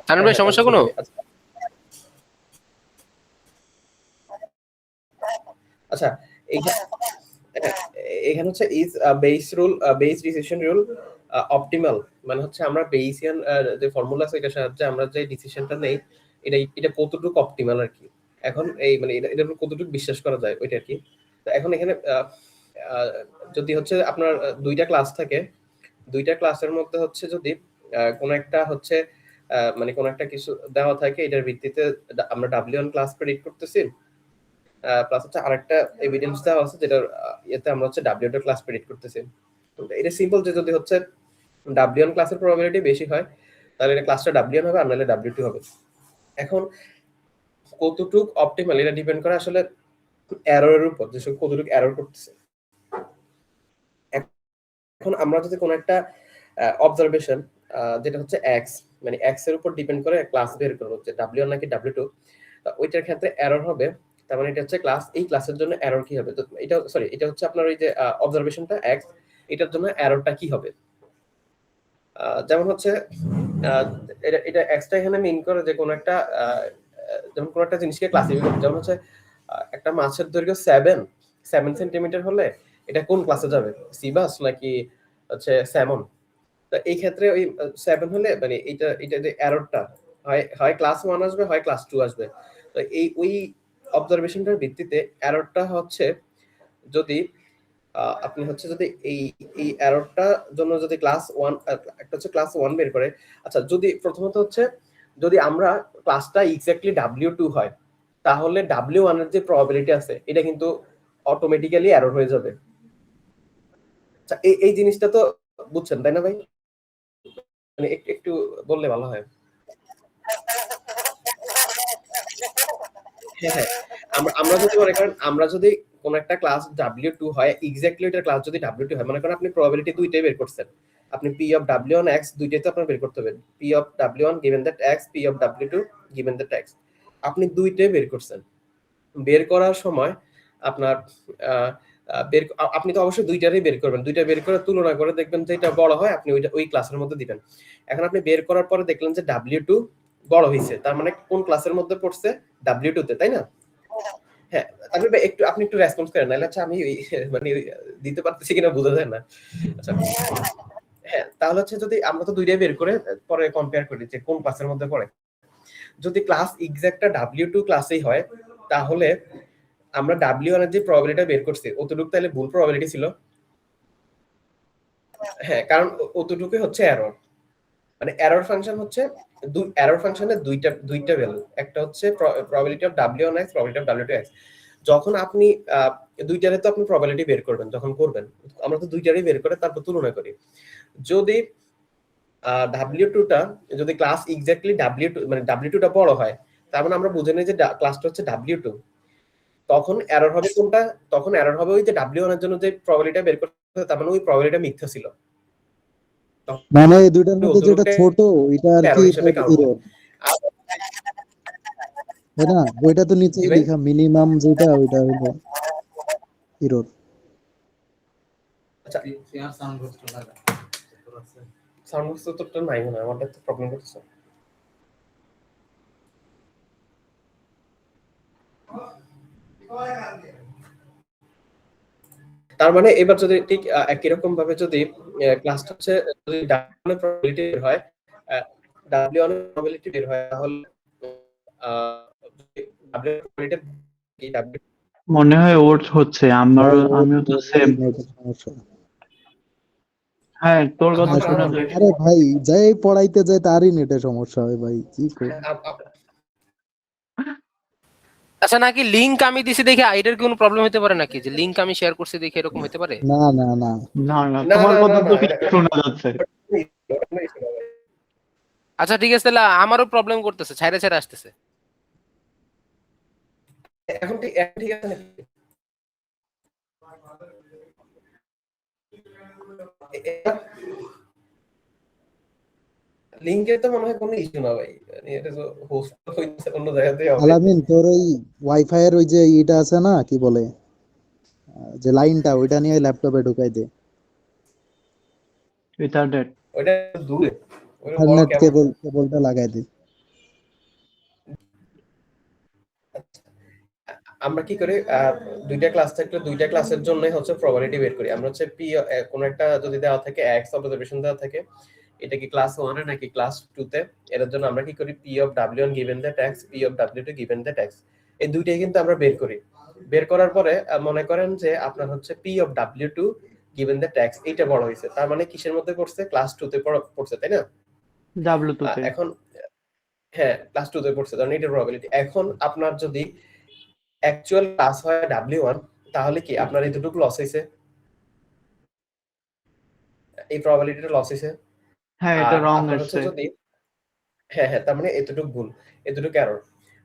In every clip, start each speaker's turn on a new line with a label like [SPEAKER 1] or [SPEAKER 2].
[SPEAKER 1] তানভীর ভাই সমস্যা কোনো?
[SPEAKER 2] আচ্ছা এখানে হচ্ছে is base decision rule optimal, মানে হচ্ছে আমরা বেইসিয়ান যে ফর্মুলা আছে এটার সাহায্যে আমরা যে ডিসিশনটা নেই এটা কতটুকু অপটিমাল আর কি। এখন এই মানে এটা কতটুকু বিশ্বাস করা যায় ওইটা আর কি। তো এখন এখানে যদি হচ্ছে আপনার দুইটা ক্লাস থাকে, দুইটা ক্লাসের মধ্যে হচ্ছে যদি কোন একটা হচ্ছে মানে কোন একটা কিছু দেওয়া থাকে, এটার ভিত্তিতে আমরা W1 ক্লাস প্রেডিক্ট করতেছি, প্লাস হচ্ছে আরেকটা এভিডেন্স দেওয়া আছে যেটা এতে আমরা হচ্ছে W2 ক্লাস প্রেডিক্ট করতেছি। এটা সিম্পল যে যদি হচ্ছে W1 ক্লাসের প্রবাবিলিটি বেশি হয় তাহলে এটা ক্লাসটা W1 হবে আর নাহলে W2 হবে। এখন কতটুক অপটিমাল এটা ডিপেন্ড করে আসলে এররের উপর, যে কতটুক এরর করতেছে। এখন আমরা যদি কোন একটা অবজারভেশন যেটা হচ্ছে x, মানে x এর উপর ডিপেন্ড করে ক্লাস বের করব যে W1 নাকি W2, ওইটার ক্ষেত্রে এরর হবে, তার মানে এটা হচ্ছে ক্লাস, এই ক্লাসের জন্য এরর কি হবে, তো এটা সরি এটা হচ্ছে আপনার ওই যে অবজারভেশনটা x, এটার জন্য এররটা কি হবে। যেমন হচ্ছে এটা এক্সটা এখানে মিন করে যে কোন একটা যেমন কোন একটা জিনিসকে ক্লাসিফাই করতে, যেমন হচ্ছে একটা মাছের দৈর্ঘ্য 7 সেন্টিমিটার হলে এটা কোন ক্লাসে যাবে, সিবাস নাকি হচ্ছে স্যামন। তো এই ক্ষেত্রে ওই 7 হলে মানে এটা যে এররটা হয় ক্লাস 1 আসবে, হয় ক্লাস 2 আসবে। তো এই ওই অবজারভেশনটার ভিত্তিতে এররটা হচ্ছে যদি আপনি হচ্ছে যদি এই এররটা জন্য যদি ক্লাস 1 একটা হচ্ছে ক্লাস 1 বের করে, আচ্ছা যদি প্রথমত হচ্ছে যদি আমরা ক্লাসটা এক্স্যাক্টলি W2 হয় তাহলে W1 এর যে প্রবাবিলিটি আছে এটা কিন্তু অটোমেটিক্যালি এরর হয়ে যাবে। আচ্ছা এই জিনিসটা তো বুঝছেন তাই না ভাই, মানে একটু বললে ভালো হয়। হ্যাঁ আমরা যদি মনে করেন আমরা যদি কোন একটা ক্লাস W2 হয়, এক্স্যাক্টলি এটার ক্লাস যদি W2 হয়, মনে করেন আপনি প্রবাবিলিটি দুইটাই বের করছেন, আপনি P of W1 x দুইটাই তো আপনার বের করতে হবে, P of W1 given that x, P of W2 given that x, আপনি দুইটাই বের করছেন। বের করার সময় আপনার আপনি তো অবশ্যই দুইটারই বের করবেন, দুইটা বের করে তুলনা করে দেখবেন যে এটা বড় হয়, আপনি ওই ক্লাসের মধ্যে দিবেন। এখন আপনি বের করার পরে দেখলেন যে W2 বড় হয়েছে, তার মানে কোন ক্লাসের মধ্যে পড়ছে, W2 তে, তাই না? হ্যাঁ, আপনি একটু রেসপন্স করেন, নাহলে আচ্ছা আমি মানে দিতে পারতেছি কিনা বোঝা যায় না। আচ্ছা হ্যাঁ, তাহলে হচ্ছে যদি আমরা তো দুইটাই বের করে পরে কম্পেয়ার করি যে কোন ক্লাসের মধ্যে পড়ে, যদি ক্লাস এক্সাক্টটা W2 ক্লাসেই হয় তাহলে আমরা W1 এর যে প্রবাবিলিটি বের করছি অতটুকু তাহলে ভুল প্রবাবিলিটি ছিল। হ্যাঁ, কারণ অতটুকুই হচ্ছে এরর। মানে এরর ফাংশন হচ্ছে এরর ফাংশনের দুইটা ভ্যালু, একটা হচ্ছে probability of W1 x, probability of W2 x। যখন আপনি দুইটারে তো আপনি প্রবাবিলিটি বের করবেন, যখন করবেন আমরা তো দুইটারই বের করে তারপর তুলনা করি। যদি W2 টা যদি ক্লাস এক্স্যাক্টলি W2 মানে W2 টা বড় হয়, তার মানে আমরা বুঝে নিই যে ক্লাসটা হচ্ছে W2, তখন এরর হবে কোনটা, তখন এরর হবে ওই যে W1 এর জন্য যে প্রবাবিলিটি বের করতে, তার মানে ওই প্রবাবিলিটি মিথ্যা ছিল,
[SPEAKER 3] মানে এই দুইটার মধ্যে যেটা ছোট এটা আর কি এরর, তাই না? ওইটা তো নিচে লেখা মিনিমাম যেটা ওইটা হলো এরর।
[SPEAKER 2] আচ্ছা সাউন্ড বক্স তো নাই মনে হয়, আমারটা তো প্রবলেম করছে। তার মানে এবার যদি ঠিক একই রকম ভাবে যদি ক্লাসটা হচ্ছে যদি W1 এর প্রবাবিলিটি বের হয়, W1 এর প্রবাবিলিটি বের হয় তাহলে W এর প্রবাবিলিটি
[SPEAKER 4] মনে হয় ওর হচ্ছে আমিও তো সেম। হ্যাঁ তোর কথা শোনা যায়।
[SPEAKER 3] আরে ভাই যাই পড়াইতে যায় তারই নেটে সমস্যা হয় ভাই, কি কই।
[SPEAKER 1] আচ্ছা নাকি লিংক আমি দিছি দেখে আইডের কোনো প্রবলেম হতে পারে নাকি, যে লিংক আমি শেয়ার করছি দেখে এরকম হতে পারে?
[SPEAKER 3] না না না
[SPEAKER 4] না না তোমার কথা তো ঠিক শোনা যাচ্ছে।
[SPEAKER 1] আচ্ছা ঠিক আছে, তাহলে আমারও প্রবলেম করতেছে, ছাইরে ছাইরে আসতেছে।
[SPEAKER 2] এখন ঠিক আছে নাকি? লিংকে তো মনে হয় কোনো ইস্যু না ভাই, মানে এটা তো হোস্ট হইছে অন্য জায়গাতে হবে।
[SPEAKER 3] আলামিন তোর ওই ওয়াইফাই এর ওই যে ইটা আছে না, কি বলে যে লাইনটা, ওইটা নিয়ে ল্যাপটপে ঢুকাই দে।
[SPEAKER 4] ইথারনেট
[SPEAKER 2] ওইটা দূরে, ওই বড়
[SPEAKER 3] ইথারনেট কেবলটা লাগাই দে।
[SPEAKER 2] আমরা কি করি, দুইটা ক্লাস থাকলে দুইটা ক্লাসের জন্য হচ্ছে প্রবাবিলিটি বের করি। আমরা হচ্ছে পি কোন একটা যদি দেওয়া থাকে এক্স অবজারভেশন দেওয়া থাকে, এটা কি ক্লাস 1 এ নাকি ক্লাস 2 তে, এর জন্য আমরা কি করি, P of w1 given that x, P of w2 given that x, এই দুইটাই কিন্তু আমরা বের করি। বের করার পরে মনে করেন যে আপনার হচ্ছে P of w2 given that x, এইটা বড় হয়েছে, তার মানে কিসের মধ্যে পড়ছে, ক্লাস 2 তে পড়ছে, তাই না?
[SPEAKER 4] W2 তে।
[SPEAKER 2] এখন হ্যাঁ ক্লাস 2 তে পড়ছে, কারণ এটার প্রবাবিলিটি। এখন আপনার যদি অ্যাকচুয়াল ক্লাস হয় w1, তাহলে কি আপনার এতটুকু লস হয়েছে, এই প্রবাবিলিটিটা লস হয়েছে।
[SPEAKER 4] হ্যাঁ, এটা
[SPEAKER 2] আর
[SPEAKER 4] রং
[SPEAKER 2] আপনার হচ্ছে
[SPEAKER 4] আসছে।
[SPEAKER 2] যদি হ্যাঁ, তার মানে এতটুকু ভুল, এতটুকু এরর।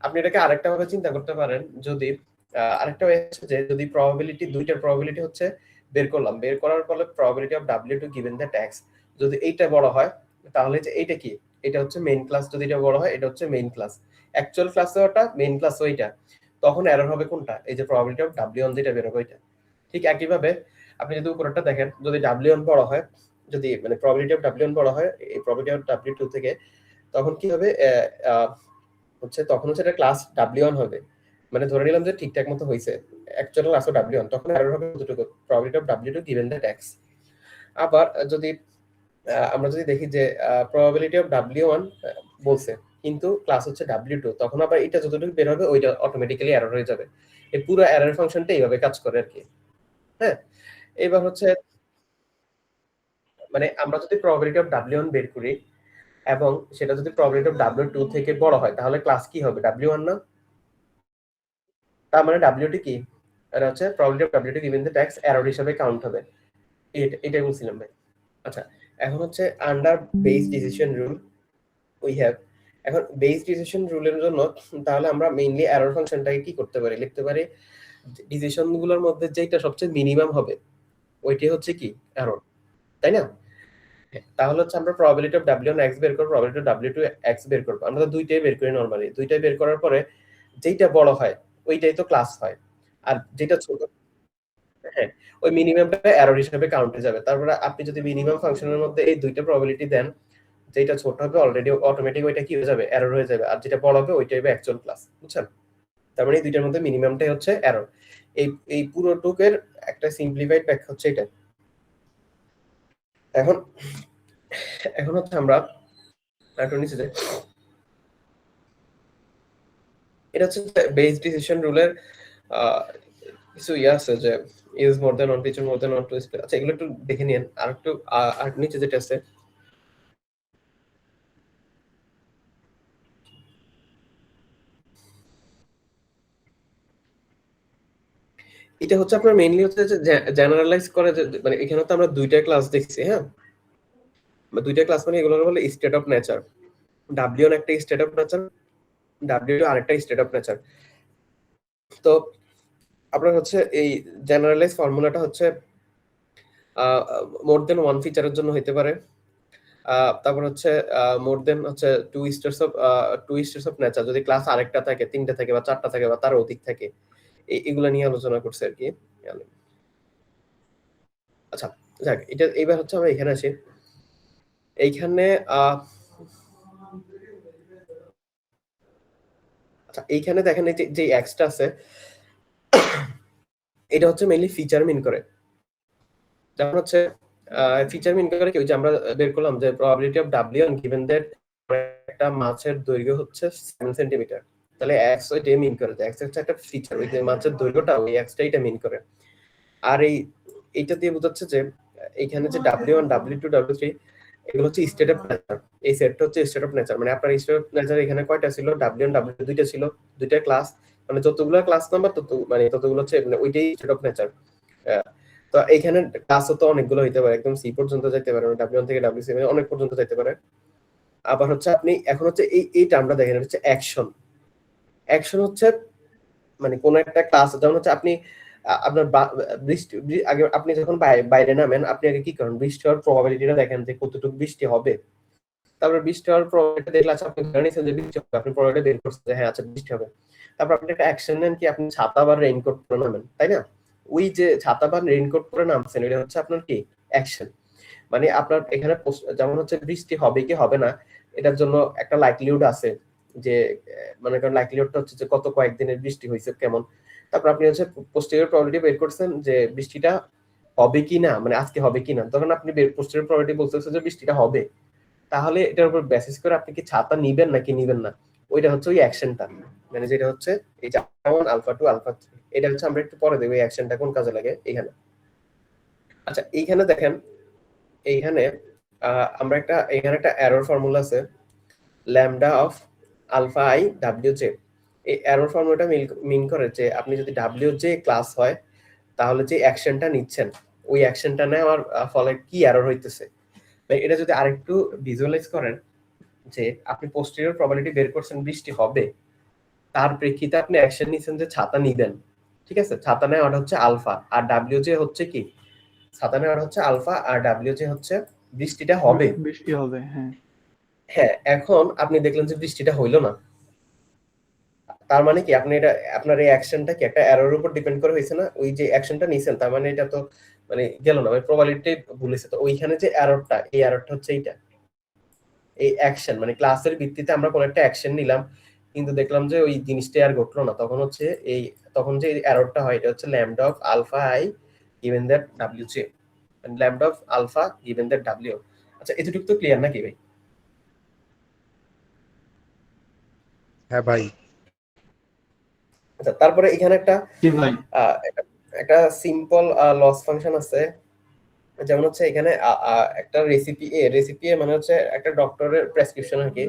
[SPEAKER 2] আপনি এটাকে আরেকটা ভাবে চিন্তা করতে পারেন, যদি আরেকটা ওয়ে হচ্ছে যে যদি প্রবাবিলিটি, দুইটার প্রবাবিলিটি হচ্ছে বের করলাম, বের করার ফলে probability of w2 given that x, যদি এইটা বড় হয় তাহলে যে এইটা কি, এটা হচ্ছে মেইন ক্লাস, যদি এটা বড় হয় এটা হচ্ছে মেইন ক্লাস, অ্যাকচুয়াল ক্লাস ওটা, মেইন ক্লাস ওইটা, তখন এরর হবে কোনটা, এই যে প্রবাবিলিটি অফ w1 যেটা বের হবে ওইটা। ঠিক একই ভাবে আপনি যদি উপরেরটা দেখেন, যদি w1 বড় হয়, যদি মানে প্রবাবিলিটি অফ w1 বড় হয় এই প্রবাবিলিটি অফ w2 থেকে, তখন কি হবে, হচ্ছে তখন হচ্ছে এটা ক্লাস w1 হবে, মানে ধরে নিলাম যে ঠিকঠাক মতো হয়েছে, অ্যাকচুয়াল ক্লাস w1, তখন এরর হবে কতটুকু, probability of w2 given that x। আবার যদি আমরা যদি দেখি যে প্রবাবিলিটি অফ w1 বলছে কিন্তু ক্লাস হচ্ছে w2, তখন আবার এটা যতটুকু বের হবে ওইটা অটোমেটিক্যালি এরর হয়ে যাবে। এই পুরো এরর ফাংশনটা এইভাবে কাজ করে আর কি। হ্যাঁ, এবার হচ্ছে মানে আমরা যদি প্রবাবিলিটি অফ w1 বের করি এবং সেটা যদি প্রবাবিলিটি অফ w2 থেকে বড় হয়, তাহলে ক্লাস কি হবে, w1 না? তার মানে w2 কি, এটা হচ্ছে probability of w2 given that x error হিসেবে কাউন্ট হবে। এটাই বলছিলাম ভাই। আচ্ছা, এখন হচ্ছে under base decision rule we have, এখন বেস ডিসিশন রুলের জন্য তাহলে আমরা মেইনলি এরর ফাংশনটাকে কি করতে পারি, লিখতে পারি ডিসিশন গুলোর মধ্যে যেটা সবচেয়ে মিনিমাম হবে ওইটাই হচ্ছে কি এরর, তাই না? তাহলে হচ্ছে আমরা প্রবাবিলিটি অফ w1 x বের করব, প্রবাবিলিটি অফ w2 x বের করব, আমরা তো দুইটাই বের করি নরমালি, দুইটাই বের করার পরে যেটা বড় হয় ওইটাই তো ক্লাস হয়, আর যেটা ছোট, হ্যাঁ, ওই মিনিমামটা এরর হিসেবে কাউন্টে যাবে। তারপরে আপনি যদি মিনিমাম ফাংশনের মধ্যে এই দুইটা প্রবাবিলিটি দেন, যেটা ছোট হবে অলরেডি অটোমেটিক ওইটা কি হয়ে যাবে, এরর হয়ে যাবে, আর যেটা বড় হবে ওইটাই হবে অ্যাকচুয়াল ক্লাস, বুঝছেন? তার মানে এই দুইটার মধ্যে মিনিমামটাই হচ্ছে এরর। এই এই পুরো টুকের একটা সিম্পলিফাইড ব্যাখ্যা হচ্ছে এটা। এখন এখন হচ্ছে আমরা একটু নিচে যাই, এটা হচ্ছে বেস ডিসিশন রুলের কিছু ইয়ে আছে যে is more than one teacher, more than one to school. আচ্ছা, এগুলো একটু দেখে নিন, আর একটু আর নিচে যেটা আছে এটা হচ্ছে আপনার মেইনলি হচ্ছে যে জেনারেলাইজ করে, মানে এখানে তো আমরা দুইটা ক্লাস দেখছি, হ্যাঁ, দুইটা ক্লাস মানে এগুলো বলে স্টেট অফ নেচার, w1 একটা স্টেট অফ নেচার, w2 আরেকটা স্টেট অফ নেচার। তো আপনার হচ্ছে এই জেনারেলাইজ ফর্মুলাটা হচ্ছে মোর দেন ওয়ান ফিচারের জন্য হইতে পারে, তারপর হচ্ছে মোর দেন হচ্ছে টু স্টেটস অফ নেচার, যদি ক্লাস আরেকটা থাকে, তিনটা থাকে বা চারটা থাকে বা তার অধিক থাকে, এগুলা নিয়ে আলোচনা করছে আর কি। আচ্ছা, যাক, এটা এইবার হচ্ছে আমরা এখানে আসি। এইখানে আচ্ছা, এইখানে দেখেন এই যে এক্সটা আছে, এটা হচ্ছে মেইনলি ফিচার মিন করে। যেমন হচ্ছে ফিচার মিন করে কি, ওই যে আমরা বের করলাম যে probability of w1 given that একটা মাছের দৈর্ঘ্য হচ্ছে 7 সেন্টিমিটার, তাহলে x ওইটা মিন করে, x হচ্ছে একটা ফিচার, ওই যে মাছের দৈর্ঘ্যটা ওই x টা এটা মিন করে। আর এইটা দিয়ে বোঝাচ্ছে যে এইখানে যে w1 w2 w3 এগুলো হচ্ছে স্টেট অফ নেচার, এই সেটটা হচ্ছে স্টেট অফ নেচার, মানে আপনার স্টেট অফ নেচার এখানে কয়টা ছিল, w1 w2 দুইটা ছিল, দুইটা ক্লাস, মানে যতগুলো ক্লাস নাম্বার তত মানে ততগুলো হচ্ছে মানে ওইটাই স্টেট অফ নেচার। তো এইখানে ক্লাস তো অনেকগুলো হইতে পারে, একদম সি পর্যন্ত যাইতে পারে, w1 থেকে w7 অনেক পর্যন্ত যাইতে পারে। আবার হচ্ছে আপনি এখন হচ্ছে এই টার্মটা দেখেন, হচ্ছে অ্যাকশন। অ্যাকশন হচ্ছে মানে কোন একটা ক্লাস, যেমন হচ্ছে আপনি আপনার বৃষ্টি আগে আপনি যখন বাইরে নামেন, আপনি আগে কি করেন, বৃষ্টি হওয়ার প্রবাবিলিটিটা দেখেন যে কতটুকু বৃষ্টি হবে, তারপর বৃষ্টি হওয়ার প্রবাবিলিটি দেখলে আচ্ছা আপনি ধরে নিয়েছেন যে বৃষ্টি হবে, আপনি প্রবাবিলিটি বের করছেন যে হ্যাঁ আচ্ছা বৃষ্টি হবে। তারপর আপনি একটা অ্যাকশন নেন কি, আপনি ছাতা বা রেইনকোট পরে নামেন, তাই না? ওই যে ছাতা বা রেইনকোট পরে নামছেন, এটা হচ্ছে আপনার কি অ্যাকশন। মানে আপনার এখানে যেমন হচ্ছে বৃষ্টি হবে কি হবে না, এটার জন্য একটা লাইকলিহুড আছে, যে মানে কারণ লাইকলিহুডটা হচ্ছে যে কত কয়েকদিনের বৃষ্টি হয়েছে কেমন, তারপর আপনি হচ্ছে পোস্টেরিয়র প্রবাবিলিটি বের করছেন যে বৃষ্টিটা হবে কি না, মানে আজকে হবে কি না। তখন আপনি পোস্টেরিয়র প্রবাবিলিটি বলতেছেন যে বৃষ্টিটা হবে, তাহলে এটার উপর বেসিস করে আপনি কি ছাতা নিবেন নাকি নিবেন না, ওইটা হচ্ছে ওই অ্যাকশনটা, মানে যেটা হচ্ছে এই যে আলফা 1 আলফা 2 আলফা 3, এটা হচ্ছে আমরা একটু পরে দেখব এই অ্যাকশনটা কোন কাজে লাগে এখানে। আচ্ছা এইখানে দেখেন, এইখানে আমরা এখানে একটা এরর ফর্মুলা আছে, lambda of alpha I W J. এই এরর ফর্মুলাটা মিন করে যে আপনি যদি ডাব্লিউ জে ক্লাস হয় তাহলে যে অ্যাকশনটা নিচ্ছেন ওই অ্যাকশনটা নেওয়ার ফলে কি এরর হইতেছে। এটা যদি আরেকটু ভিজুয়ালাইজ করেন যে আপনি পোস্টেরিয়র প্রবাবিলিটি বের করছেন বৃষ্টি হবে, তার প্রেক্ষিতে আপনি অ্যাকশন নিছেন যে ছাতা নিবেন, ঠিক আছে। ছাতা নেওয়াটা হচ্ছে আলফা, আর ডাব্লিউ জে হচ্ছে কি, ছাতা নেওয়াটা হচ্ছে আলফা আর ডাব্লিউ জে হচ্ছে বৃষ্টিটা হবে।
[SPEAKER 4] বৃষ্টি হবে, হ্যাঁ।
[SPEAKER 2] হ্যাঁ, এখন আপনি দেখলেন যে বৃষ্টিটা হইলো না, তার মানে কি আপনি এটা আপনার এই অ্যাকশনটা কি একটা এররের উপর ডিপেন্ড করে হয়েছে না, ওই যে অ্যাকশনটা নিছেন তার মানে এটা তো মানে গেল না, মানে প্রবাবিলিটি ভুলেছে। তো ওইখানে যে এররটা, এই এররটা হচ্ছে এইটা, এই অ্যাকশন মানে ক্লাসের ভিত্তিতে আমরা কোন একটা অ্যাকশন নিলাম কিন্তু দেখলাম যে ওই জিনিসটা আর ঘটলো না, তখন হচ্ছে এই তখন যে এররটা হয় এটা হচ্ছে lambda of alpha I given that W J, lambda of alpha given that W. আচ্ছা এতটুকু তো ক্লিয়ার নাকি ভাই?
[SPEAKER 5] হ্যাঁ ভাই।
[SPEAKER 2] আচ্ছা তারপরে এখানে একটা
[SPEAKER 4] কি ভাই?
[SPEAKER 2] একটা সিম্পল লস ফাংশন আছে, যেমন হচ্ছে এখানে একটা রেসিপি এ মানে হচ্ছে একটা ডক্টরের প্রেসক্রিপশন আর কি,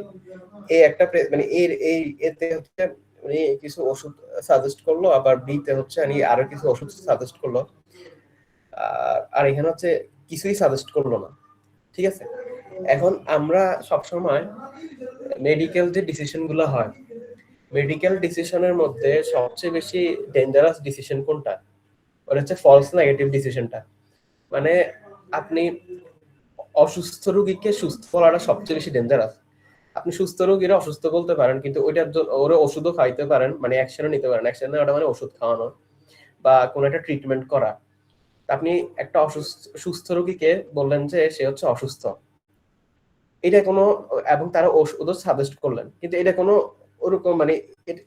[SPEAKER 2] এই একটা মানে এই এতে হচ্ছে উনি কিছু ওষুধ সাজেস্ট করলো, আবার বি তে হচ্ছে উনি আরো কিছু ওষুধ সাজেস্ট করলো, আর এখানে হচ্ছে কিছুই সাজেস্ট করলো না, ঠিক আছে। এখন আমরা সবসময় মেডিকেল যে ডিসিশন গুলো হয়, মেডিকেল ডিসিশনের মধ্যে সবচেয়ে বেশি ডেঞ্জারাস ডিসিশন কোনটা, ওটা হচ্ছে ফলস নেগেটিভ ডিসিশনটা। মানে আপনি অসুস্থ রোগীকে সুস্থ বলাটা সবচেয়ে বেশি ডেঞ্জারাস। আপনি সুস্থ রোগীরা অসুস্থ বলতে পারেন কিন্তু ওইটার জন্য ওরা ওষুধও খাইতে পারেন, মানে অ্যাকশনও নিতে পারেন। অ্যাকশন নেওয়াটা মানে ওষুধ খাওয়ানো বা কোনো একটা ট্রিটমেন্ট করা। আপনি একটা সুস্থ রোগীকে বললেন যে সে হচ্ছে অসুস্থ, এটা কোনো, এবং তারা ওষুধও সাজেস্ট করলেন, কিন্তু এটা কোনো ওরকম মানে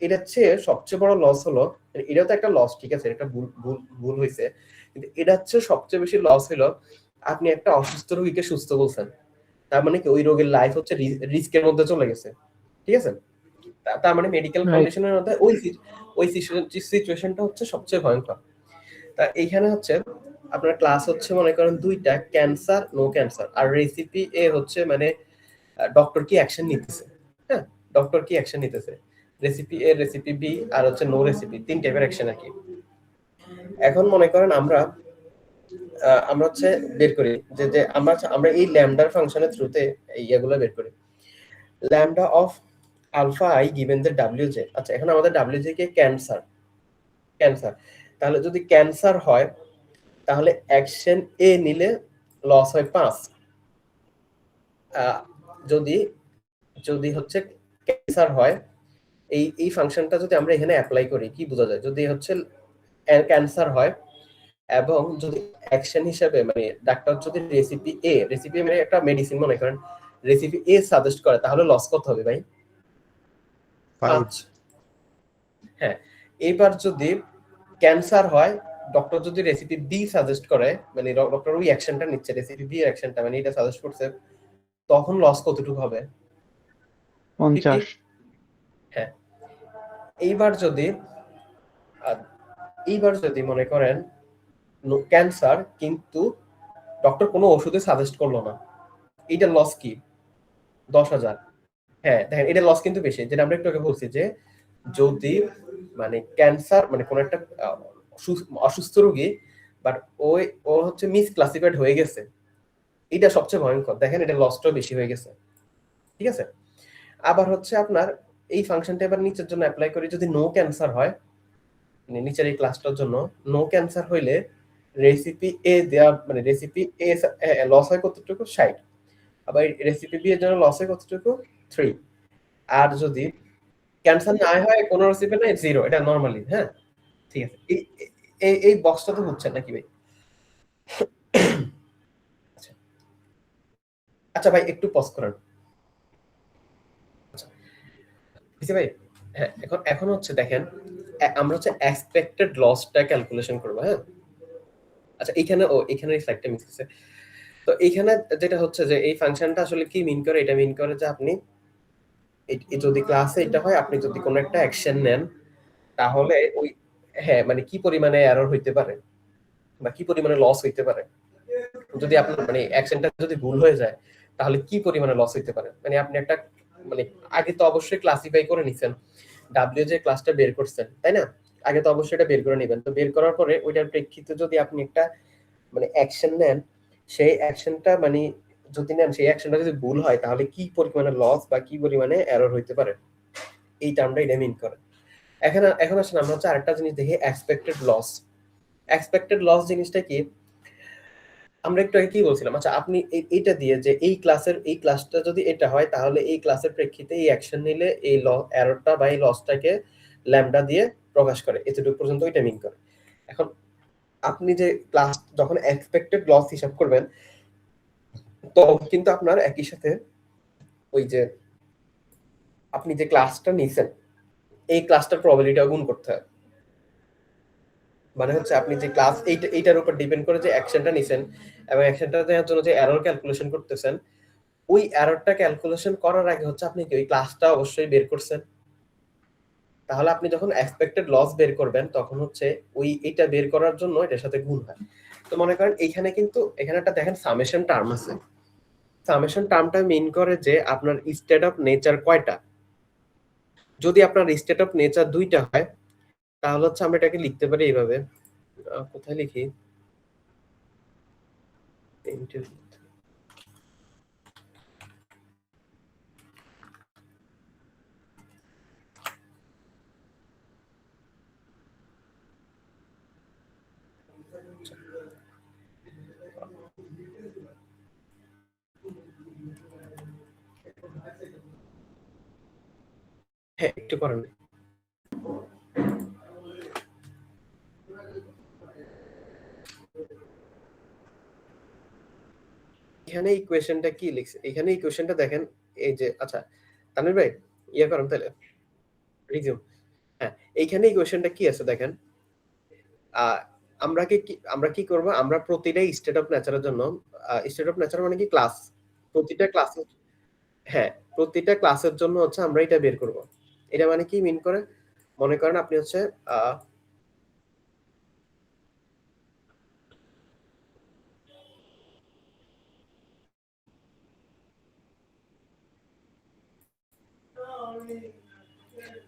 [SPEAKER 2] এটা হচ্ছে সবচেয়ে বড় লস হলো, এটাও তো একটা লস, ঠিক আছে, এটা ভুল ভুল ভুল হয়েছে, কিন্তু এটা হচ্ছে সবচেয়ে বেশি লস হলো আপনি একটা অসুস্থ রোগীকে সুস্থ বলছেন, তার মানে কি ওই রোগীর লাইফ হচ্ছে রিস্কের মধ্যে চলে গেছে, ঠিক আছে। তার মানে মেডিকেল কন্ডিশনের মধ্যে ওই সিচুয়েশনটা হচ্ছে সবচেয়ে ভয়ঙ্কর। তা এইখানে হচ্ছে আপনার ক্লাস হচ্ছে মনে করেন দুইটা, ক্যান্সার নো ক্যান্সার, আর রেসিপি এ হচ্ছে মানে ডক্টর কি অ্যাকশন নিতেছে, হ্যাঁ ডক্টর কি অ্যাকশন নিতেছে, রেসিপি এ রেসিপি বি আর হচ্ছে নো রেসিপি, তিন টাইপের অ্যাকশন আর কি। এখন মনে করেন আমরা হচ্ছে বের করি যে আমরা এই ল্যামডার ফাংশনের থ্রুতে এই ইয়েগুলো বের করি, lambda of alpha I given the W J. আচ্ছা এখন আমাদের ডাব্লিউ জে কে ক্যান্সার, তাহলে যদি ক্যান্সার হয় তাহলে অ্যাকশন এ নিলে লস হয় 5, যদি যদি হচ্ছে ক্যান্সার হয়, এই ফাংশনটা যদি আমরা এখানে অ্যাপ্লাই করি কি বোঝা যায়, যদি হচ্ছে ক্যান্সার হয় এবং যদি অ্যাকশন হিসেবে মানে ডাক্তার যদি রেসিপি মানে একটা মেডিসিন মনে করেন রেসিপি এ সাজেস্ট করে, তাহলে লস কত হবে ভাই? 5। হ্যাঁ, এবার যদি ক্যান্সার হয়, ডক্টর যদি রেসিপি বি সাজেস্ট করে, মানে ডক্টর ওই অ্যাকশনটা নিচ্ছে, রেসিপি বি অ্যাকশনটা মানে এটা সাজেস্ট করছে, তখন লস কতটুকু হবে?
[SPEAKER 4] 50।
[SPEAKER 2] হ্যাঁ, এইবার যদি মনে করেন ক্যান্সার কিন্তু ডক্টর কোনো ওষুধে সাজেস্ট করলো না, এইটা লস কি? 10,000। হ্যাঁ দেখেন এটা লস কিন্তু বেশি, যেটা আমরা একটু আগে বলছি যে যদি মানে ক্যান্সার মানে কোন একটা অসুস্থ রোগী বাট ও হচ্ছে মিস ক্লাসিফাইড হয়ে গেছে, এটা সবচেয়ে ভয়ঙ্কর। দেখেন এটা লসটাও বেশি হয়ে গেছে, ঠিক আছে। আবার হচ্ছে আপনার এই ফাংশনটা এবার নিচের জন্য অ্যাপ্লাই করি, যদি নো ক্যান্সার হয়, মানে নিচের এই ক্লাসটার জন্য নো ক্যান্সার হইলে রেসিপি এ দেয়া মানে রেসিপি এ লস হয় কতটুকু? 60। আবার রেসিপি বি এর জন্য লস হয় কতটুকু? 3। আর যদি ক্যান্সার না হয় কোনো রেসিপি নাই, 0, এটা নরমালি। হ্যাঁ ঠিক আছে, এই বক্সটা তো বুঝছেন নাকি ভাই? আচ্ছা আচ্ছা ভাই একটু পজ করেন। আচ্ছা ভাই হ্যাঁ, এখন হচ্ছে দেখেন আমরা হচ্ছে এক্সপেক্টেড লসটা ক্যালকুলেশন করব। হ্যাঁ, আচ্ছা এখানে স্লাইডটা মিস হয়েছে। তো এইখানে যেটা হচ্ছে যে এই ফাংশনটা আসলে কি মিন করে, এটা মিন করে যে আপনি যদি ক্লাসে এটা হয়, আপনি যদি কোনো একটা অ্যাকশন নেন তাহলে ওই, হ্যাঁ মানে কি পরিমাণে এরর হইতে পারে বা কি পরিমাণে লস হইতে পারে, যদি আপনার মানে অ্যাকশনটা যদি ভুল হয়ে যায় তাহলে কি পরিমাণে লস হইতে পারে। মানে আপনি একটা মানে আগে তো অবশ্যই ক্লাসিফাই করে নিছেন, ডাব্লিউ যে ক্লাসটা বের করছেন তাই না, আগে তো অবশ্যই এটা বের করে নেবেন। তো বের করার পরে ওইটার প্রেক্ষিতে যদি আপনি একটা মানে অ্যাকশন নেন, সেই অ্যাকশনটা মানে যদি নেন সেই অ্যাকশনটা যদি ভুল হয় তাহলে কি পরিমাণে লস বা কি পরিমাণে এরর হইতে পারে, এই টার্মটা এটা মিন করে। এখন আসেন আমরা হচ্ছে আরেকটা জিনিস দেখি, এক্সপেক্টেড লস। এক্সপেক্টেড লস জিনিসটা কি, আমরা একটু আগে কি বলছিলাম, আচ্ছা আপনি এইটা দিয়ে যে এই ক্লাসটা যদি এটা হয় তাহলে এই ক্লাসের প্রেক্ষিতে এই অ্যাকশন নিলে এই এররটা বা এই লসটাকে ল্যামডা দিয়ে প্রকাশ করে, এতটুকু পর্যন্ত এটা মিন করে। এখন আপনি যে ক্লাস যখন এক্সপেক্টেড লস হিসাব করবেন তখন কিন্তু আপনার একই সাথে ওই যে আপনি যে ক্লাসটা নিছেন এই ক্লাসটার প্রবাবিলিটিও গুণ করতে হয়। মানে হচ্ছে আপনি যে ক্লাস এইটার উপর ডিপেন্ড করে যে অ্যাকশনটা নিছেন এবং অ্যাকশনটা দেওয়ার জন্য যে এরর ক্যালকুলেশন করতেছেন, ওই এররটা ক্যালকুলেশন করার আগে হচ্ছে আপনি ওই ক্লাসটা অবশ্যই বের করছেন। তাহলে আপনি যখন এক্সপেক্টেড লস বের করবেন তখন হচ্ছে ওই এটা বের করার জন্য এটার সাথে গুণ হয়। তো মনে করেন এইখানে কিন্তু এখানে একটা দেখেন সামেশন টার্ম আছে। সামেশন টার্মটা মিন করে যে আপনার স্টেট অফ নেচার কয়টা। যদি আপনার স্টেট অফ নেচার দুইটা হয় তাহলে হচ্ছে আমরা এটাকে লিখতে পারি এইভাবে, কোথায় লিখি, হ্যাঁ একটু করেন। এখানে ইকুয়েশনটা কি লিখছে, এখানে ইকুয়েশনটা দেখেন এই যে, আচ্ছা তানভীর ভাই ইয়ে করেন তাহলে রিজিউম। হ্যাঁ এইখানে ইকুয়েশনটা কি আছে দেখেন, আমরা কি করব, আমরা প্রতিটা স্টেট অফ নেচারের জন্য, স্টেট অফ নেচার মানে কি ক্লাস, প্রতিটা ক্লাসের, হ্যাঁ প্রতিটা ক্লাসের জন্য হচ্ছে আমরা এটা বের করব। এটা মানে কি মিন করে, মনে করেন আপনি হচ্ছে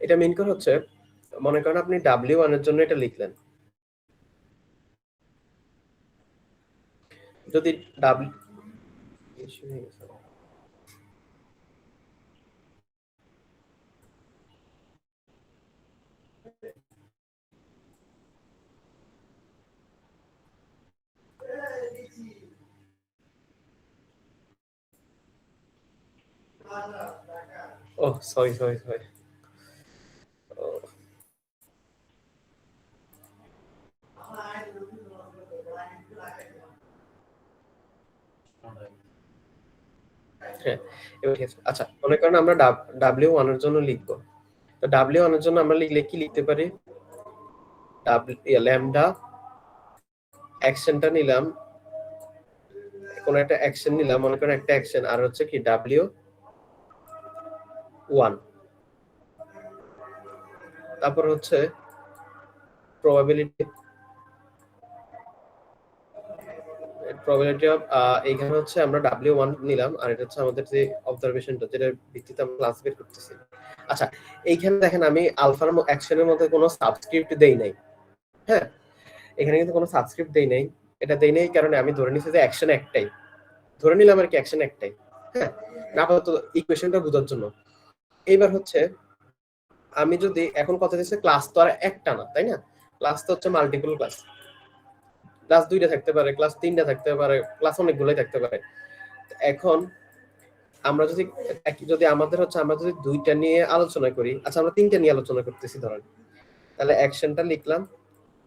[SPEAKER 2] এটা মিন করে হচ্ছে, মনে করেন আপনি W1 এর জন্য এটা লিখলেন, যদি W ও সরি সরি সরি হ্যাঁ এবার ঠিক আছে। আচ্ছা মনে করেন আমরা W1 এর জন্য লিখবো, তো W1 এর জন্য আমরা লিখলে কি লিখতে পারি, ল্যামডা অ্যাকশনটা নিলাম, কোন একটা অ্যাকশন নিলাম, মনে করেন একটা অ্যাকশন, আর হচ্ছে কি W1, তারপর হচ্ছে প্রবাবিলিটি অফ এইখানে হচ্ছে আমরা W1 নিলাম, আর এটা হচ্ছে আমাদের যে অবজারভেশনটা যেটা ভিত্তিতে আমরা ক্লাস বের করতেছি। আচ্ছা এইখানে দেখেন আমি আলফার অ্যাকশনের মধ্যে কোনো সাবস্ক্রিপ্ট দেই নাই। হ্যাঁ এখানে কিন্তু কোনো সাবস্ক্রিপ্ট দেই নাই, এটা দেই নাই কারণে আমি ধরে নিছি যে অ্যাকশন একটাই, ধরে নিলাম আর কি অ্যাকশন একটাই। হ্যাঁ আপাতত ইকুয়েশনটা বোঝার জন্য। এইবার হচ্ছে আমি যদি এখন কথা দিচ্ছে ক্লাস তো আর একটা না তাই না, ক্লাস তো হচ্ছে মাল্টিপল ক্লাস, ক্লাস 2টা থাকতে পারে, ক্লাস 3টা থাকতে পারে, ক্লাস অনেকগুলোই থাকতে পারে। এখন আমরা যদি আমাদের হচ্ছে আমরা যদি 2টা নিয়ে আলোচনা করি, আচ্ছা আমরা 3টা নিয়ে আলোচনা করতেছি ধরেন, তাহলে অ্যাকশনটা লিখলাম,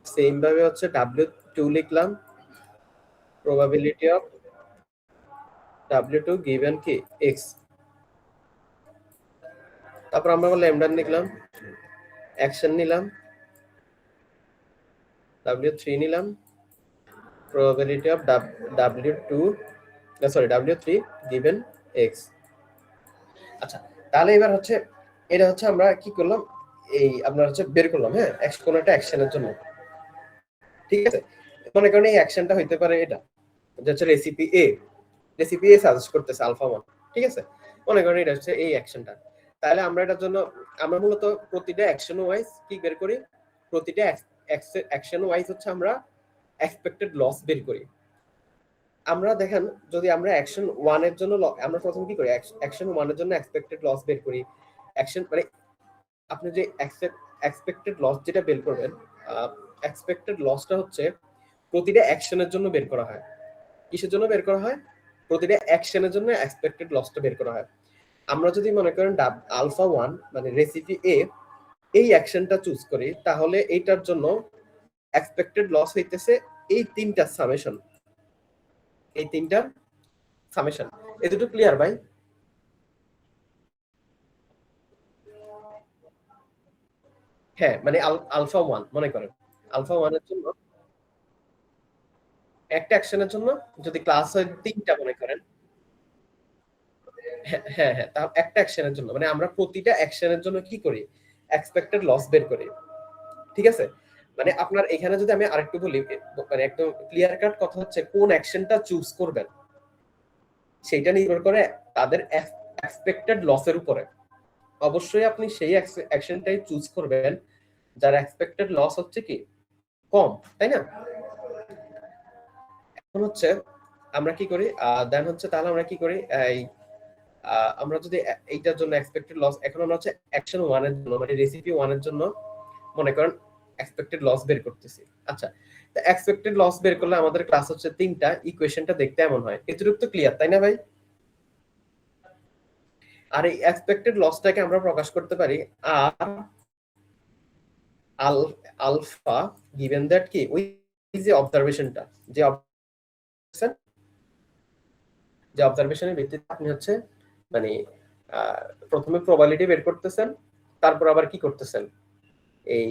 [SPEAKER 2] সেম ভাবে হচ্ছে W2 লিখলাম, প্রবাবিলিটি অফ W2 গিভেন কি x, তারপর আমরা ল্যামডা লিখলাম, অ্যাকশন নিলাম, w3 নিলাম, probability of w2 w3 given x। আচ্ছা, তাহলে এবার হচ্ছে এটা হচ্ছে আমরা কি করলাম, এই আপনার হচ্ছে বের করলাম, হ্যাঁ, কোন একটা অ্যাকশনের জন্য, ঠিক আছে। মনে করেন এই অ্যাকশনটা হইতে পারে এটা, যে হচ্ছে রেসিপি এ সাজেস্ট করতেছে আলফা 1, ঠিক আছে। মনে করেন এটা হচ্ছে এই অ্যাকশনটা। তাহলে আমরা এটার জন্য আমরা মূলত প্রতিটা অ্যাকশন ওয়াইজ কি বের করি, প্রতিটা অ্যাকশন ওয়াইজ হচ্ছে আমরা এক্সপেক্টেড লস বের করি। আমরা দেখেন যদি আমরা অ্যাকশন 1 এর জন্য আমরা প্রথম কি করি, অ্যাকশন 1 এর জন্য এক্সপেক্টেড লস বের করি। অ্যাকশন মানে আপনি যে এক্সপেক্টেড লস যেটা বের করবেন, এক্সপেক্টেড লসটা হচ্ছে প্রতিটা অ্যাকশনের জন্য বের করা হয়। কিসের জন্য বের করা হয়? প্রতিটা অ্যাকশনের জন্য এক্সপেক্টেড লসটা বের করা হয়। আমরা যদি মনে করেন আলফা 1 মানে রেসিপি এ এই অ্যাকশনটা চুজ করি, তাহলে এইটার জন্য এক্সপেক্টেড লস হইতেছে এই তিনটা সামেশন, এই তিনটার সামেশন। এতটুকু ক্লিয়ার ভাই? হ্যাঁ, মানে আলফা 1 মনে করেন আলফা 1 এর জন্য একটা অ্যাকশনের জন্য যদি ক্লাস হয় তিনটা মনে করেন, হ্যাঁ হ্যাঁ হ্যাঁ, তা একটা অ্যাকশনের জন্য মানে আমরা প্রতিটা অ্যাকশনের জন্য কি করি, এক্সপেক্টেড লস বের করি, ঠিক আছে। মানে আপনার এখানে যদি আমি আরেকটু বলি, মানে একদম ক্লিয়ার কাট কথা হচ্ছে কোন অ্যাকশনটা চুজ করবেন সেটা নির্ভর করে তাদের এক্সপেক্টেড লসের উপরে। অবশ্যই আপনি সেই অ্যাকশনটাই চুজ করবেন যার এক্সপেক্টেড লস হচ্ছে কি কম, তাই না? এখন হচ্ছে আমরা কি করি, দেন হচ্ছে তাহলে আমরা কি করি, এই আমরা যদি এইটার জন্য এক্সপেক্টেড লস, এখন আমরা হচ্ছে অ্যাকশন 1 এর জন্য মানে রেসিপি 1 এর জন্য মনে করেন এক্সপেক্টেড লস বের করতেছি। আচ্ছা, তো এক্সপেক্টেড লস বের করলে আমাদের ক্লাস হচ্ছে তিনটা, ইকুয়েশনটা দেখতে এমন হয়। এতটুকু তো ক্লিয়ার, তাই না ভাই? আর এই এক্সপেক্টেড লসটাকে আমরা প্রকাশ করতে পারি আর আলফা গিভেন দ্যাট কি ওই যে অবজারভেশনটা, যে অবজারভেশনের ভিত্তিতে আপনি হচ্ছে মানে প্রথমে প্রবাবিলিটি বের করতেছেন, তারপর আবার কি করতেছেন, এই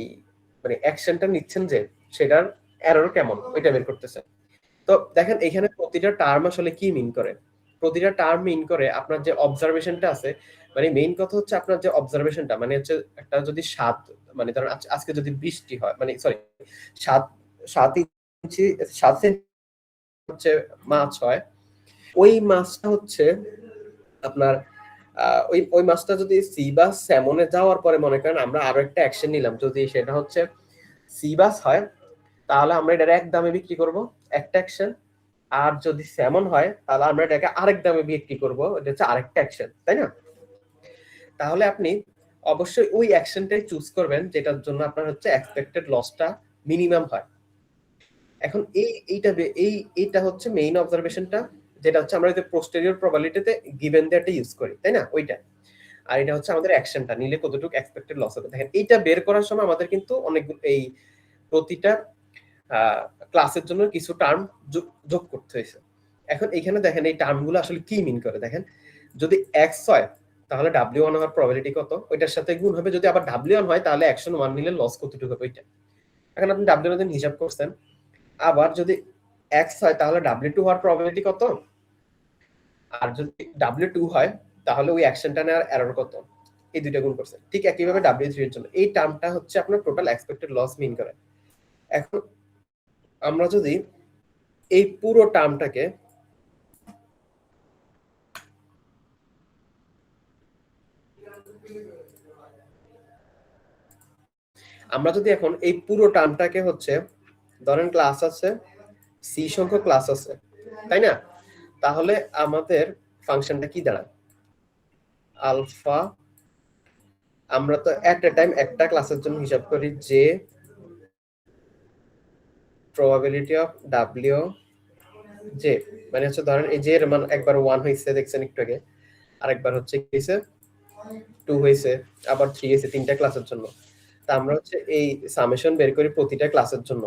[SPEAKER 2] মানে অ্যাকশনটা নিচ্ছেন যে সেটার এরর কেমন ওইটা বের করতেছেন। তো দেখেন এখানে প্রতিটা টার্ম আসলে কি মিন করে, প্রতিটা টার্ম মিন করে আপনার যে অবজারভেশনটা আছে, মানে মেইন কথা হচ্ছে আপনার যে অবজারভেশনটা মানে হচ্ছে একটা যদি 7 মানে ধরেন আজকে যদি বৃষ্টি হয়, মানে সরি 7 ইঞ্চি 7 সেন্টি হচ্ছে মাছ হয়, ওই মাছটা হচ্ছে আপনার ওই মাছটা যদি সি বা স্যামনে যাওয়ার পরে মনে করেন আমরা আরো একটা অ্যাকশন নিলাম, যদি সেটা হচ্ছে সি বাস হয় তাহলে আমরা এটার এক দামে বিক্রি করব, একটা অ্যাকশন। আর যদি স্যামন হয় তাহলে আমরা এটাকে আরেক দামে বিক্রি করব, এটা হচ্ছে আরেকটা অ্যাকশন, তাই না? তাহলে আপনি অবশ্যই ওই অ্যাকশনটাই চুজ করবেন যেটার জন্য আপনার হচ্ছে এক্সপেক্টেড লসটা মিনিমাম হয়। এখন এইটা হচ্ছে মেইন অবজারভেশনটা, যেটা হচ্ছে আমরা যে পোস্টেরিয়র প্রবাবিলিটিতে গিভেন দ্যাট ইউজ করি, তাই না? ওইটা। আর এটা হচ্ছে আমাদের অ্যাকশনটা নিলে কতটুকু এক্সপেক্টেড লস হবে। দেখেন এইটা বের করার সময় আমাদের কিন্তু অনেক এই প্রতিটা ক্লাসের জন্য কিছু টার্ম যোগ করতে হয়েছে। এখন এখানে দেখেন এই টার্মগুলো আসলে কি মিন করে, দেখেন যদি x হয় তাহলে w1 হওয়ার প্রবাবিলিটি কত, ওইটার সাথে গুণ হবে। যদি আবার w1 হয় তাহলে অ্যাকশন 1 নিলে লস কতটুকু হবে ওইটা। এখন আপনি w1 এর হিসাব করছেন, আবার যদি x হয় তাহলে w2 হওয়ার প্রবাবিলিটি কত, আর যদি w2 হয় তাহলে ওই অ্যাকশনটা নেওয়ার এরর কত, এই দুইটা গুণ করছেন। ঠিক একইভাবে w3 এর জন্য এই টার্মটা হচ্ছে আপনার টোটাল এক্সপেক্টেড লস মিন করে। এখন আমরা যদি এই পুরো টার্মটাকে এখন এই পুরো টার্মটাকে হচ্ছে ধরেন ক্লাস আছে সি সংখ্যক ক্লাস আছে, তাই না? তাহলে আমাদের ফাংশনটা কি দাঁড়ায়, আলফা, আমরা তো এট এ টাইম একটা ক্লাসের জন্য হিসাব করি যে probability of w যে মানে হচ্ছে ধরেন এই যে এর মান একবার 1 হইছে দেখছেন একটু আগে, আরেকবার হচ্ছে কি হইছে 2 হইছে, আবার 3 হইছে, তিনটা ক্লাসের জন্য। তা আমরা হচ্ছে এই সামেশন বের করি প্রতিটা ক্লাসের জন্য,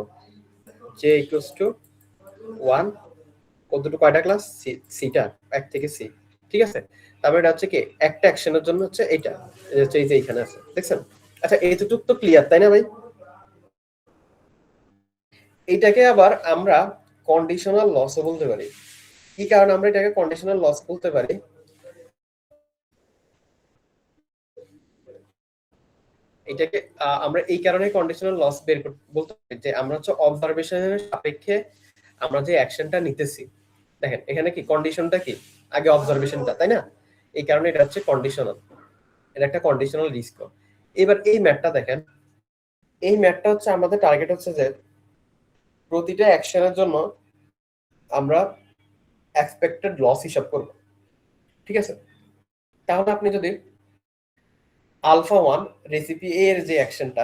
[SPEAKER 2] j equals to 1 কতটুকু কয়টা ক্লাস, সিটা 1 থেকে সি, ঠিক আছে। তারপর এটা হচ্ছে কি একটা অ্যাকশনের জন্য হচ্ছে এইটা, এই হচ্ছে এই যে এখানে আছে দেখছেন। আচ্ছা এইটুকু তো ক্লিয়ার, তাই না ভাই? এইটাকে আবার আমরা কন্ডিশনাল লসও বলতে পারি। কি কারণে আমরা এটাকে কন্ডিশনাল লস বলতে পারি? এটাকে আমরা এই কারণে কন্ডিশনাল লস বের বলতে পারি যে আমরা হচ্ছে অবজারভেশনের সাপেক্ষে আমরা যে অ্যাকশনটা নিতেছি, দেখেন এখানে কি কন্ডিশনটা কি, আগে অবজারভেশনটা, তাই না? এই কারণে এটা হচ্ছে কন্ডিশনাল, এটা একটা কন্ডিশনাল রিস্ক। এবার এই ম্যাপটা দেখেন, এই ম্যাপটা হচ্ছে আমাদের টার্গেট হচ্ছে যে প্রতিটা অ্যাকশনের জন্য আমরা এক্সপেক্টেড লস হিসাব করব, ঠিক আছে? তাহলে আপনি যদি আলফা 1 রেসিপি এ এর যে অ্যাকশনটা,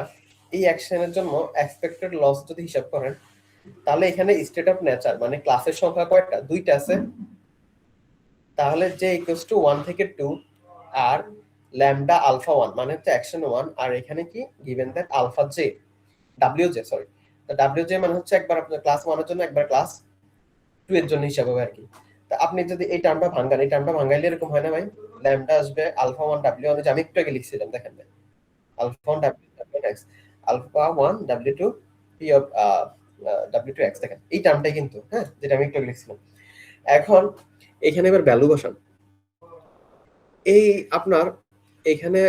[SPEAKER 2] এই অ্যাকশনের জন্য এক্সপেক্টেড লস যদি হিসাব করেন, তাহলে এখানে স্টেট অফ নেচার মানে ক্লাসের সংখ্যা কয়টা? দুইটা আছে। তাহলে j ইকুয়ালস টু 1 থেকে 2 আর ল্যামডা আলফা 1 মানে হচ্ছে অ্যাকশন 1, আর এখানে কি given that alpha j wj, sorry, তো wj মানে হচ্ছে একবার আপনার ক্লাস 1 এর জন্য, একবার ক্লাস 2 এর জন্য হিসাব হবে আর কি। তা আপনি যদি এই টার্মটা ভাঙান, এই টার্মটা ভাঙাইলে এরকম হয় না ভাই, ল্যামডা আসবে আলফা 1 w1, যে আমি একটু আগে লিখছিলাম দেখেন ভাই, alpha 1 w2x, alpha 1 w2 p of w2x, দেখেন এই টার্মটাই কিন্তু, হ্যাঁ, যেটা আমি একটু আগে লিখছিলাম। এখন এখানে এবার ভ্যালু বসান। এই আপনার এখানে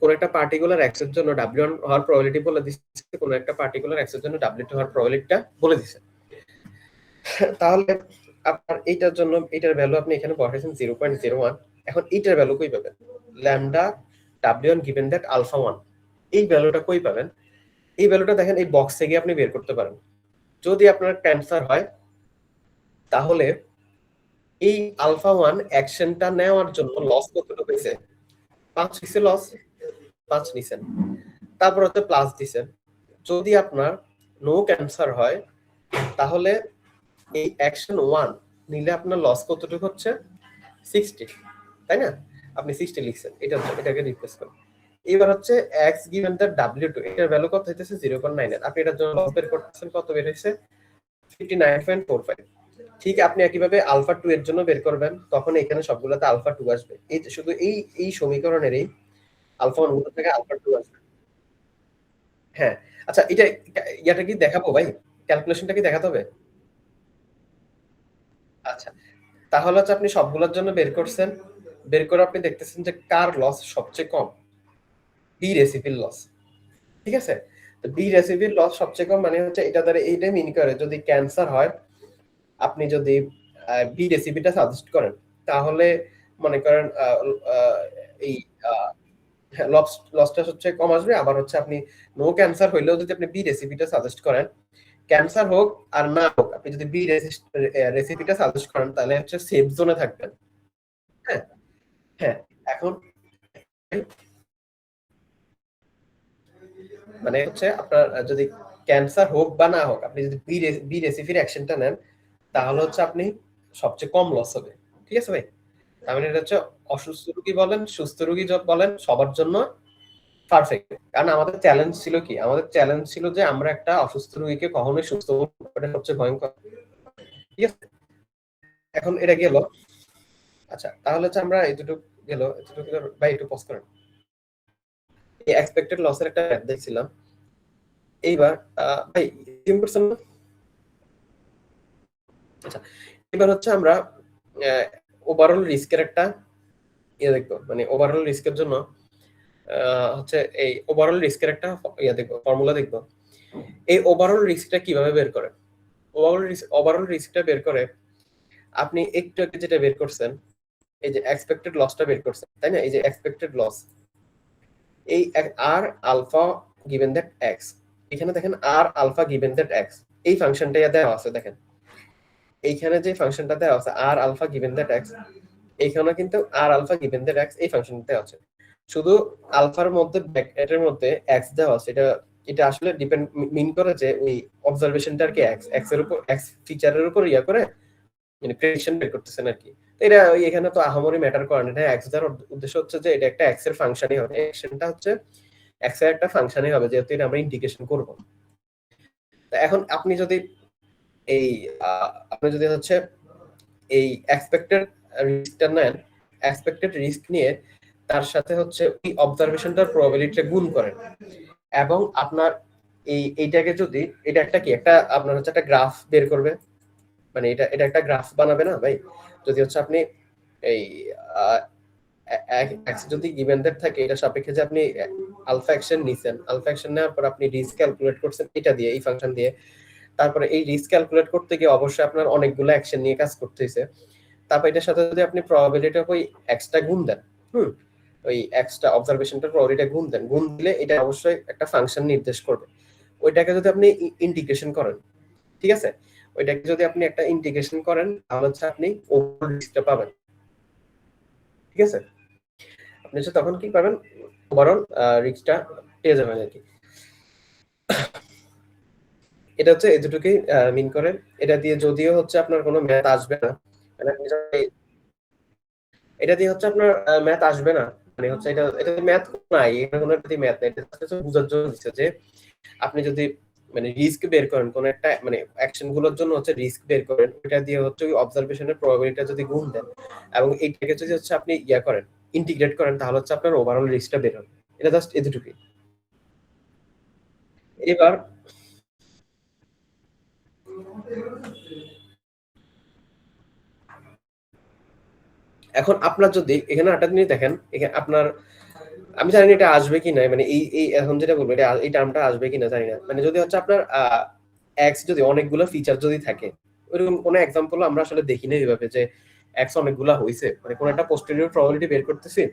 [SPEAKER 2] কোন একটা পার্টিকুলার এক্স এর জন্য w1 হওয়ার প্রবাবিলিটি বলে দিচ্ছে, কোন একটা পার্টিকুলার এক্স এর জন্য w2 হওয়ার প্রবাবিলিটিটা বলে দিচ্ছে। তাহলে আপনার এইটার জন্য এটার ভ্যালু আপনি এখানে বসাইছেন 0.01। এখন এইটার ভ্যালু কই পাবেন? Lambda w1 given that alpha 1, এই ভ্যালুটা কই পাবেন? এই ভ্যালুটা দেখেন এই বক্স থেকে আপনি বের করতে পারেন। যদি আপনার ক্যান্সার হয় তাহলে এই আলফা 1 অ্যাকশনটা নেওয়ার জন্য লস কতটুকু হয়েছে? 5 নিছে লস, 5 নিছেন, তারপর হচ্ছে প্লাস দিছেন। যদি আপনার নো ক্যান্সার হয় তাহলে এই অ্যাকশন 1 নিলে আপনার লস কতটুকু হচ্ছে? 60, তাই না? আপনি 60 লিখছেন, এটাকে রিপ্লেস করেন। এবার হচ্ছে x given the w2, এটার ভ্যালু কত হইতেছে? 0.9, আপনি এটার জন্য লস বের করতেছেন, কত বের হইছে? 59.45। ঠিক আপনি একইভাবে আলফা 2 এর জন্য বের করবেন, তখন এখানে সবগুলোতে আলফা 2 আসবে। এই যে শুধু এই সমীকরণের এই আলফা 1 গুলো থেকে আলফা 2 আসবে। হ্যাঁ, আচ্ছা, ইয়াটা কি দেখাবো ভাই? ক্যালকুলেশনটা কি দেখাতে হবে? আচ্ছা, তাহলে হচ্ছে আপনি সবগুলোর জন্য বের করছেন, বের করে আপনি দেখতেছেন যে কার লস সবচেয়ে কম? বি রেসিপির লস, ঠিক আছে? তো বি রেসিপির লস সবচেয়ে কম মানে হচ্ছে এটা দ্বারা এইটাই মিন করে যদি ক্যান্সার হয়, আপনি যদি বি রেসিপিটা সাজেস্ট করেন, তাহলে মনে করেন এই লসটা হচ্ছে কম আসবে। আবার হচ্ছে আপনি নো ক্যান্সার হইলেও যদি আপনি বি রেসিপিটা সাজেস্ট করেন, ক্যান্সার হোক আর না হোক, আপনি যদি বি রেসিপিটা সাজেস্ট করেন তাহলে হচ্ছে সেফ জোনে থাকবেন। হ্যাঁ, হ্যাঁ, এখন মানে হচ্ছে আপনার যদি ক্যান্সার হোক বা না হোক, আপনি যদি বি রেসিপির অ্যাকশনটা নেন, তাহলে হচ্ছে আপনি সবচেয়ে কম লস হবে, ঠিক আছে ভাই? তার মানে এটা হচ্ছে অসুস্থ রোগী বলেন, সুস্থ রোগী বলেন, সবার জন্য পারফেক্ট। কারণ আমাদের চ্যালেঞ্জ ছিল কি? আমাদের চ্যালেঞ্জ ছিল যে আমরা একটা অসুস্থ রোগীকে কখনোই সুস্থ, এটা সবচেয়ে ভয়ঙ্কর, ঠিক আছে? এখন এটা গেল। আচ্ছা, তাহলে হচ্ছে আমরা এতটুকু গেল, এতটুকু ভাই একটু পজ করেন। এই এক্সপেক্টেড লসের একটা ম্যাথ দেখছিলাম। এইবার ভাই জিম করছেন না? আচ্ছা, এবার হচ্ছে আমরা ওভারঅল রিস্কের একটা দেখবো, মানে ওভারঅল রিস্কের জন্য হচ্ছে এই ওভারঅল রিস্কের একটা দেখবো, ফর্মুলা দেখবো। এই ওভারঅল রিস্কটা কিভাবে বের করে? ওভারঅল রিস্কটা বের করে আপনি একটু আগে যেটা বের করছেন, এই যে এক্সপেক্টেড লসটা বের করছেন, তাই না? এই যে এক্সপেক্টেড লস, এই আর আলফা গিভেন দ্যাট এক্স, এখানে দেখেন আর আলফা গিভেন দ্যাট এক্স, এই ফাংশনটা দেওয়া আছে। দেখেন এইখানে যে ফাংশনটা দেওয়া আছে আর আলফা গিভেন দ্যাট এক্স, এইখানে কিন্তু আর আলফা গিভেন দ্যাট এক্স এই ফাংশনটা দেওয়া আছে। শুধু আলফার মধ্যে ব্র্যাকেটের মধ্যে এক্স দেওয়া আছে, এটা আসলে ডিপেন্ড মিন করে যে ওই অবজারভেশনটা আর কি এক্স এর উপর, এক্স ফিচারের উপর ইয়া করে মানে প্রেডিকশন বের করতেছেন আর কি। তো এটা এখানে তো আহামরি ম্যাটার করে না, এটা এক্স এর উদ্দেশ্য হচ্ছে যে এটা একটা এক্স এর ফাংশনই হবে, অ্যাকশনটা হচ্ছে এক্স এর একটা ফাংশনই হবে, যেহেতু এটা আমরা ইন্টিগ্রেশন করব। তো এখন আপনি যদি আপনি যদি হচ্ছে এই এক্সপেক্টেড রিস্কটা নেন, এক্সপেক্টেড রিস্ক নিয়ে তার সাথে হচ্ছে ওই অবজারভেশনটার প্রবাবিলিটিটা গুণ করেন, এবং আপনার এইটাকে যদি এটা একটা কি একটা আপনার হচ্ছে একটা গ্রাফ বের করবে, মানে এটা একটা গ্রাফ বানাবে না ভাই? যদি হচ্ছে আপনি এই x যদি গিভেন দ্যাট থাকে, এটা সাপেক্ষে যে আপনি আলফা অ্যাকশন নিছেন, আলফা অ্যাকশন নেওয়ার পর আপনি রিস্ক ক্যালকুলেট করছেন এটা দিয়ে, এই ফাংশন দিয়ে। তারপরে এই রিস্ক ক্যালকুলেট করতে গিয়ে অবশ্যই আপনার অনেকগুলো অ্যাকশন নিয়ে কাজ করতে হয়েছে। তারপর এটার সাথে যদি আপনি প্রবাবিলিটি ওই এক্সটা গুণ দেন, ওই এক্সটা অবজারভেশনটার প্রবাবিলিটি গুণ দেন, গুণ দিলে এটা অবশ্যই একটা ফাংশন নির্দেশ করবে। ওইটাকে যদি আপনি ইন্টিগ্রেশন করেন, ঠিক আছে, ওইটাকে যদি আপনি একটা ইন্টিগ্রেশন করেন তাহলে হচ্ছে আপনি ওভারঅল রিস্কটা পাবেন। ঠিক আছে, আপনি হচ্ছে তখন কি পাবেন, ওভারঅল রিস্কটা পেয়ে যাবেন আর কি। এটা হচ্ছে এই দুটোকেই মিন করে। এটা দিয়ে যদিও হচ্ছে আপনার কোনো ম্যাথ আসবে না, মানে এটা দিয়ে হচ্ছে আপনার ম্যাথ আসবে না, মানে হচ্ছে এটা ম্যাথ নাই, এটা কোনো একটা ম্যাথ নাই, এটা হচ্ছে বোঝার জন্য দিচ্ছে যে আপনি যদি মানে রিস্ক বের করেন কোন একটা মানে অ্যাকশন গুলোর জন্য হচ্ছে রিস্ক বের করেন, ওটা দিয়ে হচ্ছে ওই অবজারভেশনের প্রবাবিলিটিটা যদি গুণ দেন এবং এইটাকে যদি হচ্ছে আপনি ইয়া করেন, ইন্টিগ্রেট করেন, তাহলে হচ্ছে আপনার ওভারঅল রিস্কটা বের হবে। এটা জাস্ট এতটুকুই। এবার এখন আপনার যদি এখানে একটা জিনিস দেখেন, এখানে আপনার আমি জানি না এটা আসবে কি না, মানে এই এখন যেটা বলবো এটা এই টার্মটা আসবে কিনা জানি না। মানে যদি হচ্ছে আপনার এক্স যদি অনেকগুলো ফিচার যদি থাকে, ওইরকম কোন এক্সাম্পল আমরা আসলে দেখি না এইভাবে যে এক্স অনেকগুলা হইছে, মানে কোন একটা পোস্টেরিয়র প্রবাবিলিটি বের করতেছি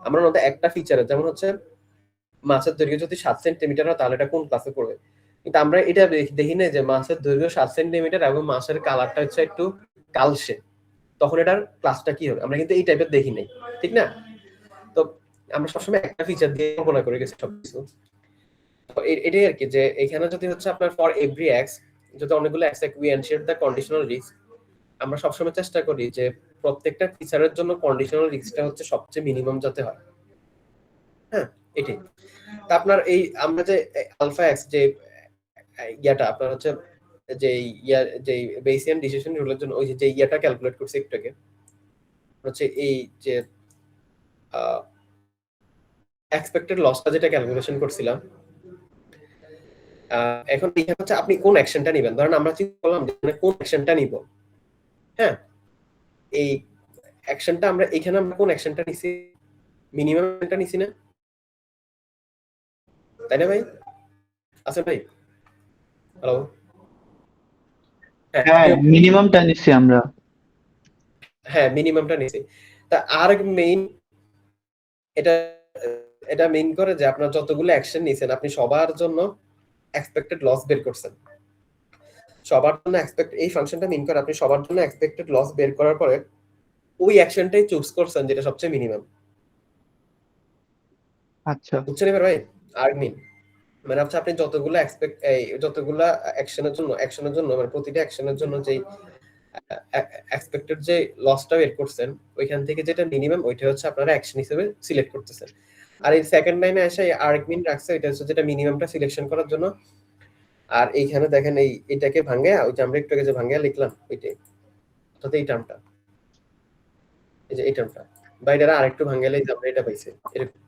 [SPEAKER 2] আমরা মধ্যে একটা ফিচারে, যেমন হচ্ছে মাছের দৈর্ঘ্য যদি 7 সেন্টিমিটার হয় তাহলে এটা কোন ক্লাসে পড়বে, কিন্তু আমরা এটা দেখি না যে মাছের দৈর্ঘ্য 7 সেন্টিমিটার এবং মাছের কালারটা হচ্ছে একটু কালসে, তখন এটার ক্লাসটা কি হবে, আমরা কিন্তু এই টাইপের দেখি নাই, ঠিক না? তো আমরা সবসময় একটা ফিচার দিয়ে কল্পনা করে গেছি সবকিছু। তো এটাই আর কি, যে এখানে যদি হচ্ছে আপনার ফর এভরি এক্স যদি অনেকগুলো x we ensure the conditional risk, আমরা সবসময় চেষ্টা করি যে প্রত্যেকটা ফিচারের জন্য কন্ডিশনাল রিস্কটা হচ্ছে সবচেয়ে মিনিমাম যাতে হয়। হ্যাঁ, এটাই। তা আপনার এই আমরা যে আলফা এক্স যে ইয়াটা আপনার হচ্ছে যে ইয়া যে বেসিয়ান ডিসিশন রুলের জন্য ওই যে ইয়াটা ক্যালকুলেট করছে একটু আগে, হচ্ছে এই যে এক্সপেক্টেড লসটা যেটা ক্যালকুলেশন করছিলাম, এখন এখানে হচ্ছে আপনি কোন অ্যাকশনটা নেবেন, ধরেন আমরা চিন্তা করলাম যে কোন অ্যাকশনটা নিব। হ্যাঁ, এই অ্যাকশনটা আমরা এখানে আমরা কোন অ্যাকশনটা নিছি, মিনিমামটা নিছি না, তাই না ভাই? আচ্ছা ভাই, হ্যালো,
[SPEAKER 4] হ্যাঁ, মিনিমামটা নিচ্ছি আমরা।
[SPEAKER 2] হ্যাঁ মিনিমামটা নিছি। তা আর মেইন এটা এটা মেইন করে যে আপনার যতগুলো অ্যাকশন নিছেন আপনি সবার জন্য এক্সপেক্টেড লস বের করছেন, সবার জন্য এক্সপেক্ট এই ফাংশনটা মিন করে আপনি সবার জন্য এক্সপেক্টেড লস বের করার পরে ওই অ্যাকশনটাই চুজ করছেন যেটা সবচেয়ে মিনিমাম।
[SPEAKER 4] আচ্ছা,
[SPEAKER 2] বুঝছেন এবার ভাই? আর মিন মানে হচ্ছে আপনি যতগুলো যতগুলো অ্যাকশনের জন্য মানে প্রতিটা অ্যাকশনের জন্য যেই এক্সপেক্টেড যে লসটা বের করছেন ওইখান থেকে যেটা মিনিমাম ওইটা হচ্ছে আপনারা অ্যাকশন হিসেবে সিলেক্ট করতেছেন। আর এই সেকেন্ড লাইনে এসে আর্গুমেন্ট রাখছে এটা হচ্ছে যেটা মিনিমামটা সিলেকশন করার জন্য। আর এইখানে দেখেন এটাকে ভাঙে ওই যে আমরা একটু আগে যে ভাঙে লিখলাম ওইটাই, অর্থাৎ এই টার্মটা, এই যে এই টার্মটা বাইরে আরেকটু ভাঙালে যে আমরা এটা পাইছি এরকম।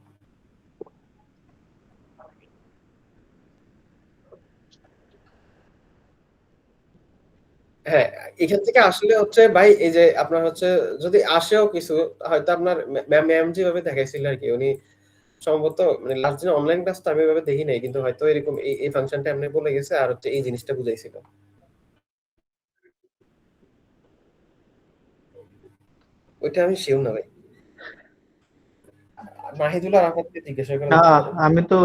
[SPEAKER 2] হ্যাঁ, এখান থেকে আসলে হচ্ছে ভাই এই যে আপনার হচ্ছে যদি আসেও কিছু হয়তো আপনার ম্যাম যেভাবে দেখাইছিল আর কি, উনি সম্ভবত মানে লাস্ট দিন অনলাইন ক্লাস তো আমি এভাবে দেখি নাই, কিন্তু হয়তো এরকম এই ফাংশনটা এমনি বলে গেছে আর হচ্ছে এই জিনিসটা বুঝাইছিল। ওইটা আমি শিওর না ভাই, মাহিদুল আর আমাকে জিজ্ঞাসা করে
[SPEAKER 4] না,
[SPEAKER 2] দেখতে পারেন।
[SPEAKER 4] আমি তো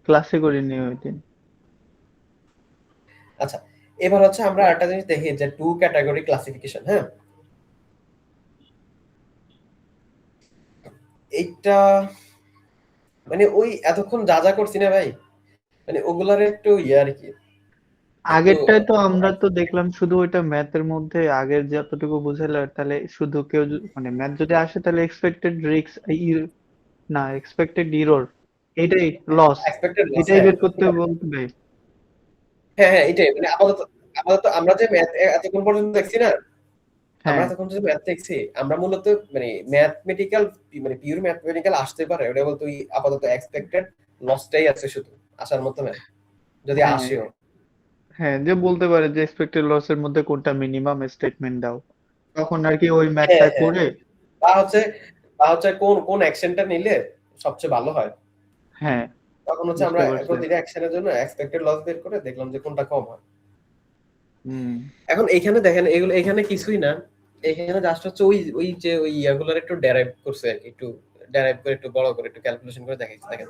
[SPEAKER 4] ক্লাসে করিনি ওই দিন।
[SPEAKER 2] আচ্ছা, এবার হচ্ছে আমরা একটা জিনিস দেখি যে টু ক্যাটাগরি ক্লাসিফিকেশন। হ্যাঁ, এইটা মানে ওই এতক্ষণ যা যা করছি না ভাই, মানে ওগুলার একটু ইয়ে আর কি, একটু
[SPEAKER 4] আগেরটায় তো আমরা তো দেখলাম শুধু ওইটা ম্যাথের মধ্যে আগের যতটুকু বুঝাইলো, তাহলে শুধু কেউ মানে ম্যাথ যদি আসে তাহলে এক্সপেক্টেড রিস্ক না এক্সপেক্টেড ইরর, এটাই লস,
[SPEAKER 2] এক্সপেক্টেড লস।
[SPEAKER 4] এটাই
[SPEAKER 2] হ্যাঁ
[SPEAKER 4] বের করতে বলবে।
[SPEAKER 2] হ্যাঁ হ্যাঁ এটাই, মানে আপাতত আপাতত আমরা যে ম্যাথ এতক্ষণ পর্যন্ত দেখছি না, আমরা
[SPEAKER 4] হ্যাঁ,
[SPEAKER 2] তখন যে ম্যাথ দেখছি আমরা মূলত মানে ম্যাথমেটিক্যাল মানে পিওর ম্যাথমেটিক্যাল আসতে পারে ওটা বলতে ওই আপাতত এক্সপেক্টেড লসটাই আছে শুধু আসার মতো ম্যাথ। যদি
[SPEAKER 4] হ্যাঁ
[SPEAKER 2] আসেও।
[SPEAKER 4] হ্যাঁ, যে বলতে পারে যে এক্সপেক্টেড লস এর মধ্যে কোনটা মিনিমাম স্টেটমেন্ট দাও, তখন আর কি ওই
[SPEAKER 2] হ্যাঁ
[SPEAKER 4] ম্যাথটা
[SPEAKER 2] হ্যাঁ
[SPEAKER 4] করে।
[SPEAKER 2] বা হচ্ছে কোন কোন অ্যাকশনটা নিলে সবচেয়ে ভালো হয়,
[SPEAKER 4] হ্যাঁ,
[SPEAKER 2] তখন হচ্ছে
[SPEAKER 4] বুঝতে
[SPEAKER 2] আমরা
[SPEAKER 4] পারছি।
[SPEAKER 2] প্রতিটা অ্যাকশনের জন্য এক্সপেক্টেড লস বের করে দেখলাম যে কোনটা কম হয়।
[SPEAKER 4] হুম।
[SPEAKER 2] এখন এখানে দেখেন এগুলো এখানে কিছুই না, এখানে জাস্ট হচ্ছে ওই যে ওই ইয়াগুলোর একটু ডেরাইভ করছে আর কি, একটু ডেরাইভ করে একটু বড় করে একটু ক্যালকুলেশন করে দেখাইছে। দেখেন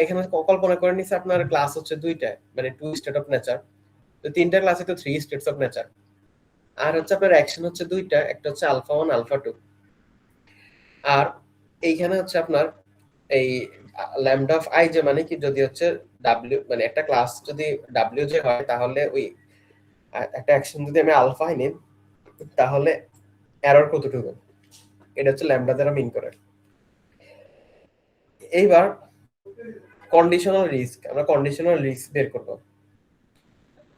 [SPEAKER 2] এখানে কল্পনা করে নিচ্ছে আপনার ক্লাস হচ্ছে দুইটা, মানে টু স্টেট অফ নেচার। তো তিনটা ক্লাসে তো থ্রি স্টেটস অফ নেচার। আর হচ্ছে আপনার অ্যাকশন হচ্ছে দুইটা, একটা হচ্ছে আলফা 1 আলফা 2। আর এইখানে হচ্ছে আপনার এই ল্যামডা অফ আই, যে মানে কি যদি হচ্ছে ডাব্লিউ, মানে একটা ক্লাস যদি ডাব্লিউ যে হয়, তাহলে ওই একটা অ্যাকশন যদি আমি আলফা নিই, তাহলে এরর কতটুকু, এটা হচ্ছে ল্যামডা দ্বারা মিন করে। এইবার কন্ডিশনাল রিস্ক, আমরা কন্ডিশনাল রিস্ক বের করব।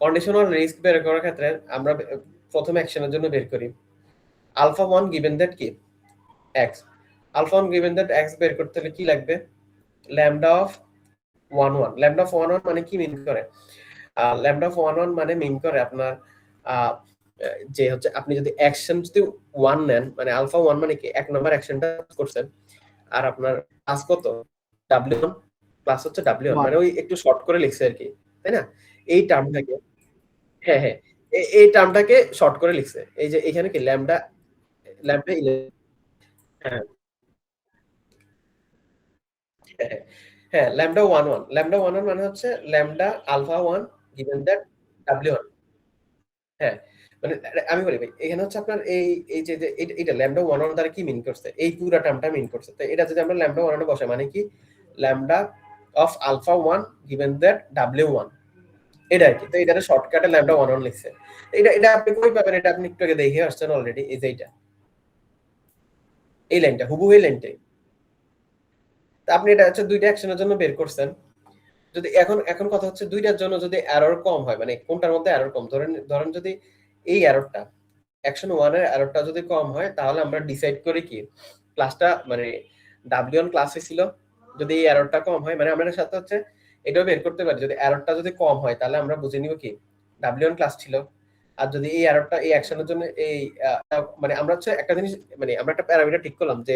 [SPEAKER 2] কন্ডিশনাল রিস্ক বের করার ক্ষেত্রে আমরা প্রথম অ্যাকশনের জন্য বের করি আলফা 1 গিভেন দ্যাট কি x। Alpha 1 given that x বের করতে হলে কি লাগবে, ল্যামডা অফ 1 1। ল্যামডা অফ 1 1 মানে কি মিন করে, ল্যামডা অফ 1 1 মানে মিন করে আপনার যে হচ্ছে আপনি যদি অ্যাকশন যদি 1 নেন, মানে আলফা 1 মানে কি এক নম্বর অ্যাকশনটা করছেন, আর আপনার ক্লাস কত w1, ক্লাস হচ্ছে w1,
[SPEAKER 4] ওয়ান।
[SPEAKER 2] মানে ওই একটু শর্ট করে লিখছে আর কি, তাই না? এই টার্মটাকে, হ্যাঁ হ্যাঁ, এই টার্মটাকে শর্ট করে লিখছে। এই যে এখানে কি ল্যামডা, ল্যামডা 11, হ্যাঁ হ্যাঁ হ্যাঁ, ল্যামডা 1 1, ল্যামডা 1 1 মানে হচ্ছে lambda alpha 1 given that w1। হ্যাঁ, মানে আমি বলি ভাই, এখানে হচ্ছে আপনার এই এই যে এটা ল্যামডা 1 1 দ্বারা কি মিন করছে, এই পুরো টার্মটা মিন করছে। তো এটা যদি আমরা ল্যামডা 1 1 বসাই, মানে কি lambda of alpha 1 given that w1, এটা আর কি। তো এটারে শর্টকাটে ল্যামডা 1 1 লিখছে। এটা এটা আপনি কই পাবেন, এটা আপনি একটু আগে দেখে আসছেন অলরেডি, এই যে এইটা, এই লাইনটা হুবহু এই লাইনটাই। তা আপনি এটা হচ্ছে দুইটা অ্যাকশনের জন্য বের করছেন। যদি এখন এখন কথা হচ্ছে দুইটার জন্য যদি এরর কম হয়, মানে কোনটার মধ্যে এরর কম, ধরেন ধরেন যদি এই এররটা অ্যাকশন 1 এর এররটা যদি কম হয়, তাহলে আমরা ডিসাইড করি কি ক্লাসটা, মানে w1 ক্লাসে ছিল, যদি এই এররটা কম হয়, মানে আমরা এর সাথে হচ্ছে এটাও বের করতে পারি, যদি এররটা যদি কম হয় তাহলে আমরা বুঝে নিব কি w1 ক্লাস ছিল। আর যদি এই এররটা এই অ্যাকশনের জন্য এই মানে আমরা হচ্ছে একটা জিনিস, মানে আমরা একটা প্যারামিটার ঠিক করলাম যে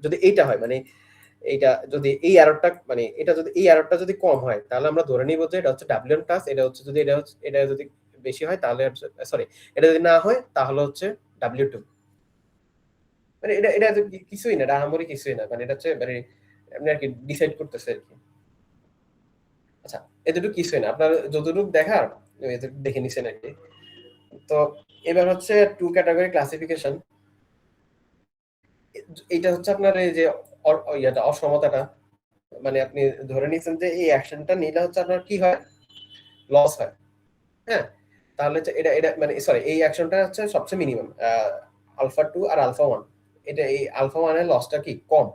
[SPEAKER 2] যদি এইটা হয়, মানে এইটা যদি এই এররটা, মানে এটা যদি এই এররটা যদি কম হয়, তাহলে আমরা ধরে নিব যে এটা হচ্ছে w1 ক্লাস। এটা হচ্ছে যদি এটা যদি বেশি হয়, তাহলে সরি, এটা যদি না হয় তাহলে হচ্ছে w2। মানে এটা এটা কিছুই না, এটা আহামরি কিছুই না, মানে এটা হচ্ছে মানে আপনি আর কি ডিসাইড করতেছে আর কি। আচ্ছা, এতটুকু কিছুই না, আপনার যতটুকু দেখার এতটুকু দেখে নিছেন আর কি। তো এবার হচ্ছে টু ক্যাটাগরি ক্লাসিফিকেশন। এটা হচ্ছে আপনার এই যে ইয়াটা অসমতাটা, মানে আপনি ধরে নিয়েছেন যে এই অ্যাকশনটা নিলে হচ্ছে আপনার কি হয়, লস হয়। হ্যাঁ, তাহলে হচ্ছে এটা এটা মানে সরি, এই অ্যাকশনটা হচ্ছে সবচেয়ে মিনিমাম, আলফা 2 আর আলফা 1, এটা এই আলফা 1 এর লসটা কি কম,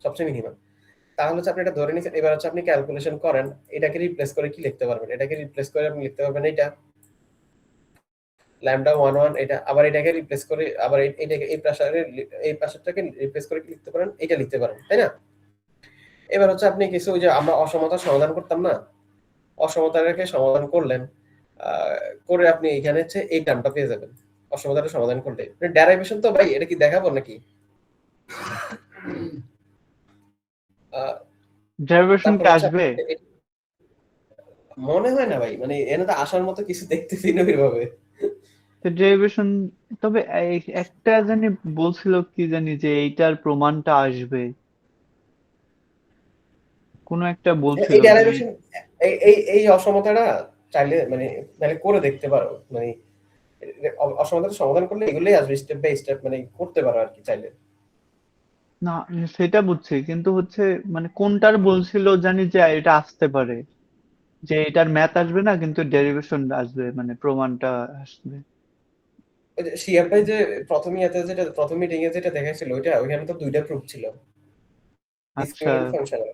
[SPEAKER 2] সবচেয়ে মিনিমাম। তাহলে হচ্ছে আপনি এটা ধরে নিয়েছেন। এবার হচ্ছে আপনি ক্যালকুলেশন করেন, এটাকে রিপ্লেস করে কি লিখতে পারবেন, এটাকে রিপ্লেস করে আপনি লিখতে পারবেন এটা ল্যামডা 1 1, এটা আবার এটাকে রিপ্লেস করে আবার এটাকে এই পাশেরটাকে রিপ্লেস করে কি লিখতে পারেন, এটা লিখতে পারেন, তাই না? এবার হচ্ছে আপনি কিছু, ওই যে আমরা অসমতার সমাধান করতাম না, অসমতাটাকে সমাধান করলেন, করে আপনি এখানে হচ্ছে এই টার্মটা পেয়ে যাবেন অসমতাটা সমাধান করলে। ডেরাইভেশন তো ভাই এটা কি দেখাবো নাকি?
[SPEAKER 4] ডেরিভেশন
[SPEAKER 2] তারপর
[SPEAKER 4] কি
[SPEAKER 2] হচ্ছে
[SPEAKER 4] আসবে?
[SPEAKER 2] মনে হয় না ভাই, মানে এনে তো আসার মতো কিছু দেখতেছি না ওইভাবে।
[SPEAKER 4] তো ডেরিভেশন, তবে একটা জানি বলছিল কি জানি যে এইটার প্রমাণটা আসবে, কোনো একটা বলছিল
[SPEAKER 2] এই
[SPEAKER 4] যে
[SPEAKER 2] ডেরাইভেশন, এই অসমতাটা চাইলে মানে মানে করে দেখতে পারো, মানে অসমতাটা সমাধান করলে এগুলোই আসবে স্টেপ বাই স্টেপ, মানে করতে পারো আর কি চাইলে।
[SPEAKER 4] না, সেটা বুঝছি, কিন্তু হচ্ছে মানে কোনটার বলছিল জানি যে এটা আসতে পারে, যে এটার ম্যাথ আসবে না কিন্তু ডেরিভেশন আসবে, মানে প্রমাণটা আসবে।
[SPEAKER 2] ওই যে শিয়াব ভাই যে প্রথম ইয়াতে যেটা প্রথম মিটিং এ যেটা দেখাইছিল, ওইটা ওইখানে তো দুইটা প্রুফ ছিল,
[SPEAKER 4] আচ্ছা,
[SPEAKER 2] ডিসক্রিমিনেন্ট ফাংশনাল।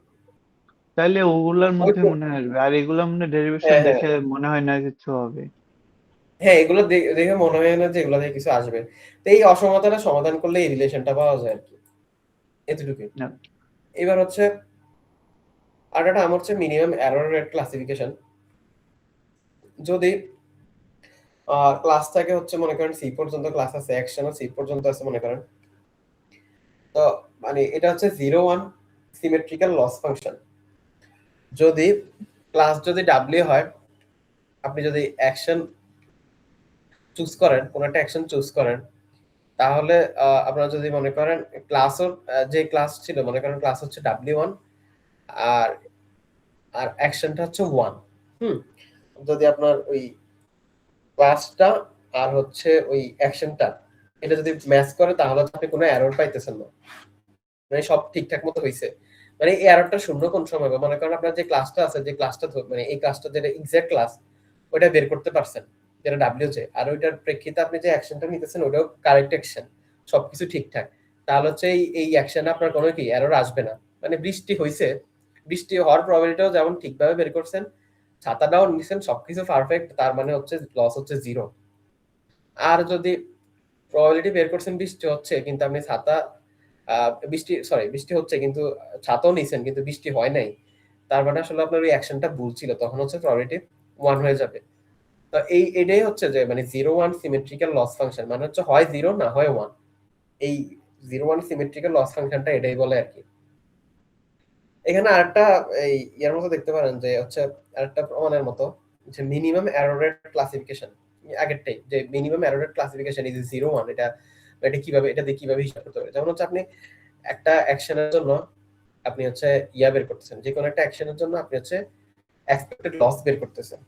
[SPEAKER 4] তাইলে ওগুলার
[SPEAKER 2] ওই
[SPEAKER 4] মধ্যে মনে হয় আসবে, আর এগুলা মানে ডেরিভেশন
[SPEAKER 2] হ্যাঁ হ্যাঁ
[SPEAKER 4] দেখে মনে হয় না কিছু হবে।
[SPEAKER 2] হ্যাঁ, এগুলো দেখে মনে হয় না যে এগুলো থেকে কিছু আসবে। তো এই অসমতাটা সমাধান করলে এই রিলেশনটা পাওয়া যায় আর কি, এতটুকুই।
[SPEAKER 4] না,
[SPEAKER 2] এবার হচ্ছে আর একটা আমার হচ্ছে মিনিমাম এরর রেট ক্লাসিফিকেশন। যদি ক্লাস থাকে হচ্ছে মনে করেন সি পর্যন্ত ক্লাস আছে, অ্যাকশনও সি পর্যন্ত আছে মনে করেন, তো মানে এটা হচ্ছে 0-1 সিমেট্রিক্যাল লস ফাংশন। যদি ক্লাস যদি ডাব্লিউ হয়, আপনি যদি অ্যাকশন চুজ করেন, কোন একটা অ্যাকশন চুজ করেন, তাহলে আপনারা যদি মনে করেন ক্লাসও যে ক্লাস ছিল, মনে করেন ক্লাস হচ্ছে W1 আর আর অ্যাকশনটা হচ্ছে 1, যদি আপনার ওই ক্লাসটা আর হচ্ছে ওই অ্যাকশনটা এটা যদি ম্যাচ করে, তাহলে আপনি কোনো এরর পাইতেছেন না, মানে সব ঠিকঠাক মতো হইছে। মানে এই এররটা শূন্য কোন সময় হবে, মনে করেন আপনার যে ক্লাসটা আছে, যে ক্লাসটা মানে এই ক্লাসটা যেটা এক্সাক্ট ক্লাস, ওটা বের করতে পারছেন যেটা ডাব্লিউজে, আর ওইটার প্রেক্ষিতে আপনি যে অ্যাকশনটা নিতেছেন ওটাও কারেক্ট অ্যাকশন, সবকিছু ঠিকঠাক, তাহলে হচ্ছে এই অ্যাকশনে আপনার কোনো কি এরর আসবে না। মানে বৃষ্টি হইছে, বৃষ্টি হওয়ার প্রবাবিলিটিও যেমন ঠিকভাবে বের করছেন, ছাতাটাও নিছেন, সবকিছু পারফেক্ট, তার মানে হচ্ছে লস হচ্ছে 0। আর যদি প্রবাবিলিটি বের করছেন বৃষ্টি হচ্ছে কিন্তু আপনি ছাতা বৃষ্টি হচ্ছে কিন্তু ছাতাও নিছেন কিন্তু বৃষ্টি হয় নাই, তার মানে আসলে আপনার ওই অ্যাকশনটা ভুল ছিল, তখন হচ্ছে প্রবাবিলিটি 1 হয়ে যাবে। তো এটাই হচ্ছে যে মানে 0-1 সিমেট্রিক্যাল লস ফাংশন, মানে হচ্ছে হয় 0 না হয় 1। এই 0-1 সিমেট্রিক্যাল লস ফাংশনটা এটাই বলে আর কি। এখানে আরেকটা এই ইয়ার মতো দেখতে পারেন যে হচ্ছে আরেকটা প্রমাণের মতো, যে মিনিমাম এরর রেট ক্লাসিফিকেশন, আগেরটাই যে minimum error rate classification is 0-1, এটা কিভাবে, এটা দিয়ে কিভাবে হিসাব করতে হবে। যেমন হচ্ছে আপনি একটা অ্যাকশনের জন্য আপনি হচ্ছে বের করতেছেন, যে কোনো একটা অ্যাকশনের জন্য আপনি হচ্ছে এক্সপেক্টেড লস বের করতেছেন।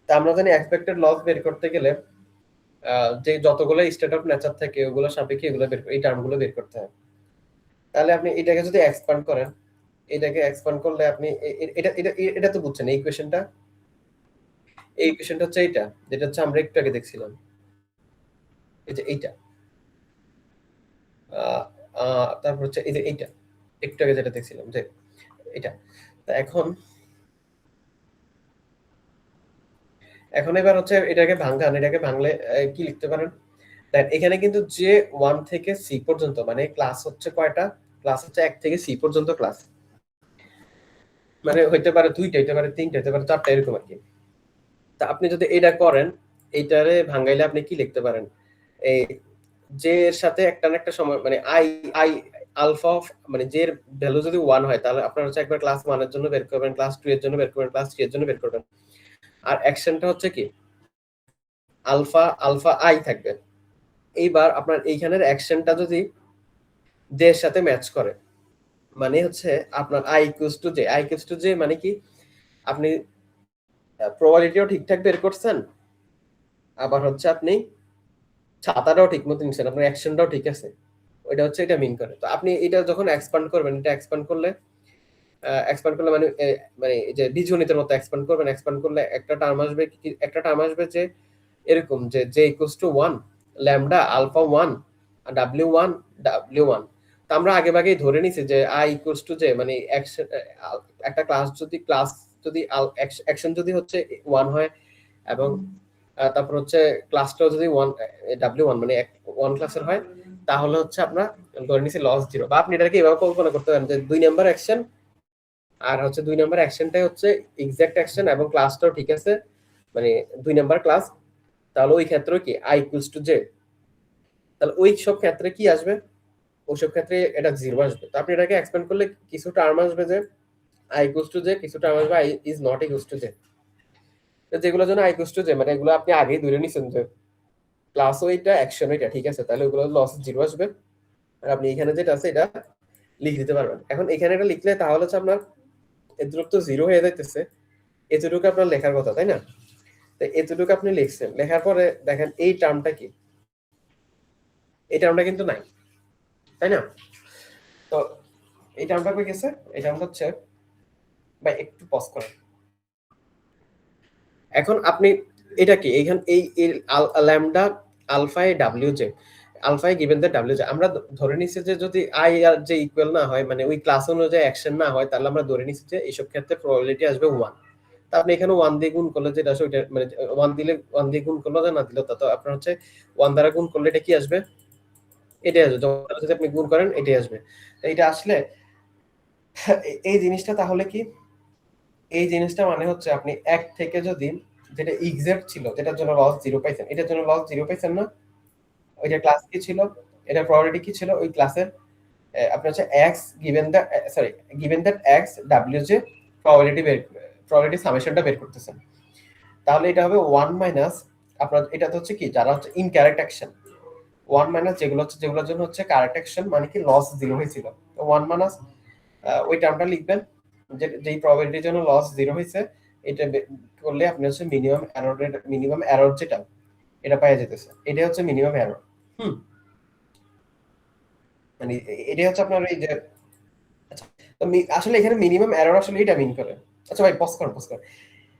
[SPEAKER 2] তা আমরা জানি এক্সপেক্টেড লস বের করতে গেলে যে যতগুলো স্টেট অফ নেচার থাকে ওগুলো সাপেক্ষে এগুলো বের, এই টার্মগুলো বের করতে হয়। তাহলে আপনি এটাকে যদি এক্সপ্যান্ড করেন, এটাকে এক্সপ্যান্ড করলে আপনি এটা এটা এটা তো বুঝছেন এই ইকুয়েশনটা, এই ইকুয়েশনটা হচ্ছে এইটা, যেটা হচ্ছে আমরা একটু আগে দেখছিলাম, এই যে এইটা, তারপর হচ্ছে এই যে এইটা একটু আগে যেটা দেখছিলাম যে এটা। তা এখন এবার হচ্ছে এটাকে ভাঙান, এটাকে ভাঙলে কি লিখতে পারেন, দেন এখানে কিন্তু যে 1 থেকে সি পর্যন্ত, মানে ক্লাস হচ্ছে কয়টা, ক্লাস হচ্ছে 1 থেকে সি পর্যন্ত ক্লাস, মানে হইতে পারে 2টা, হইতে পারে 3টা, হইতে পারে 4টা, এরকম আর কি। তা আপনি যদি এটা করেন, এইটারে ভাঙাইলে আপনি কি লিখতে পারেন, এই যে এর সাথে একটা না একটা সময় মানে আই আই আলফা, মানে যে এর ভ্যালু যদি 1 হয়, তাহলে আপনার হচ্ছে একবার ক্লাস 1 এর জন্য বের করবেন, ক্লাস 2 এর জন্য বের করবেন, ক্লাস 3 এর জন্য বের করবেন। আর অ্যাকশনটা হচ্ছে কি আলফা আলফা আই থাকবে। এইবার আপনার এইখানের অ্যাকশনটা যদি জে এর সাথে ম্যাচ করে, মানে হচ্ছে আপনার I equals to J, I equals to J মানে কি আপনি প্রবাবিলিটিও ঠিকঠাক বের করছেন, আবার হচ্ছে আপনি ছাতাটাও ঠিক মতো নিচ্ছেন, আপনার অ্যাকশনটাও ঠিক আছে, ওইটা হচ্ছে এটা মিন করে। তো আপনি এটা যখন এক্সপ্যান্ড করবেন, এটা এক্সপ্যান্ড করলে মানে মানে এই যে বীজগণিতের মতো এক্সপ্যান্ড করবেন, এক্সপ্যান্ড করলে একটা টার্ম আসবে যে এরকম, যে J equals to 1 lambda alpha 1 w1 তো আমরা আগে ভাগেই ধরে নিছি যে আই ইকুয়ালস টু জে, মানে একটা ক্লাস যদি অ্যাকশন যদি হচ্ছে 1 হয় এবং তারপর হচ্ছে ক্লাসটাও যদি 1 w1 মানে 1 ক্লাসের হয়, তাহলে হচ্ছে আমরা ধরে নিছি লস 0। বা আপনি এটাকে এভাবে কল্পনা করতে পারেন যে 2 নাম্বার অ্যাকশন, আর হচ্ছে 2 নাম্বার অ্যাকশনটাই হচ্ছে এক্সাক্ট অ্যাকশন এবং ক্লাসটাও ঠিক আছে, মানে 2 নাম্বার ক্লাস, তাহলে ওই ক্ষেত্রে কি আই ইকুয়ালস টু জে, তাহলে ওই সব ক্ষেত্রে কি আসবে, ওই সব ক্ষেত্রে এটা 0 আসবে। তো আপনি এটাকে এক্সপ্যান্ড করলে কিছু টার্ম আসবে যে আই ইকুয়ালস টু জে, কিছু টার্ম আসবে I is not equals to J. তো যেগুলোর জন্য আই ইকুয়ালস টু জে, মানে এগুলো আপনি আগেই ধরে নিছেন যে ক্লাস ওইটা অ্যাকশন ওইটা ঠিক আছে, তাহলে ওগুলো লস 0 আসবে। আর আপনি এখানে যেটা আছে এটা লিখে দিতে পারবেন। এখন এখানে এটা লিখলে তাহলে হচ্ছে আপনার এতটুকু তো 0 হয়ে যাইতেছে, এতটুকু আপনার লেখার কথা, তাই না? তো এতটুকু আপনি লিখছেন, লেখার পরে দেখেন এই টার্মটা কি, এই টার্মটা কিন্তু নাই, তাই না? তো এই টার্মটা কই গেছে, এই টার্মটা হচ্ছে ভাই একটু পজ করেন। এখন আপনি এটা কি এইখান এই lambda alpha A W J, alpha A given the W J, আমরা ধরে নিছি যে যদি আই আর জে ইকুয়াল না হয়, মানে ওই ক্লাস অনুযায়ী অ্যাকশন না হয়, তাহলে আমরা ধরে নিছি যে এইসব ক্ষেত্রে প্রবাবিলিটি আসবে 1। তা আপনি এখানে 1 দিয়ে গুণ করলে যেটা আসে ওইটা, মানে 1 দিলে 1 দিয়ে গুণ করলে না দিলে তা তো আপনার হচ্ছে 1 দ্বারা গুণ করলে এটা কি আসবে, এটাই আসবে, যদি আপনি গুণ করেন এটাই আসবে। তো এটা আসলে এই জিনিসটা তাহলে কি এই জিনিসটা মানে হচ্ছে আপনি এক থেকে যদি যেটা এক্সাক্ট ছিল যেটার জন্য লস 0 পাইছেন, এটার জন্য লস 0 পাইছেন না, ওইটা ক্লাস কি ছিল, এটা প্রবাবিলিটি কি ছিল ওই ক্লাসের, আপনি হচ্ছে x given the sorry given that x w যে প্রবাবিলিটি সামেশনটা বের করতেছেন, তাহলে এটা হবে 1 মাইনাস আপনার এটা তো হচ্ছে কি যারা হচ্ছে ইনকারেক্ট অ্যাকশন, 1 মাইনাস যেগুলো হচ্ছে যেগুলোর জন্য হচ্ছে কারেক্ট অ্যাকশন মানে কি লস 0 হয়েছিল, তো 1 মাইনাস ওই টার্মটা লিখবেন যে যেই প্রবাবিলিটির জন্য লস 0 হয়েছে, এটা করলে আপনি হচ্ছে মিনিমাম এরর যেটা এটা পাওয়া যেতেছে, এটা হচ্ছে মিনিমাম এরর। মানে এটা হচ্ছে আপনার এই যে আচ্ছা, তো আসলে এখানে মিনিমাম এরর আসলে এটা মিন করে। আচ্ছা ভাই পজ কর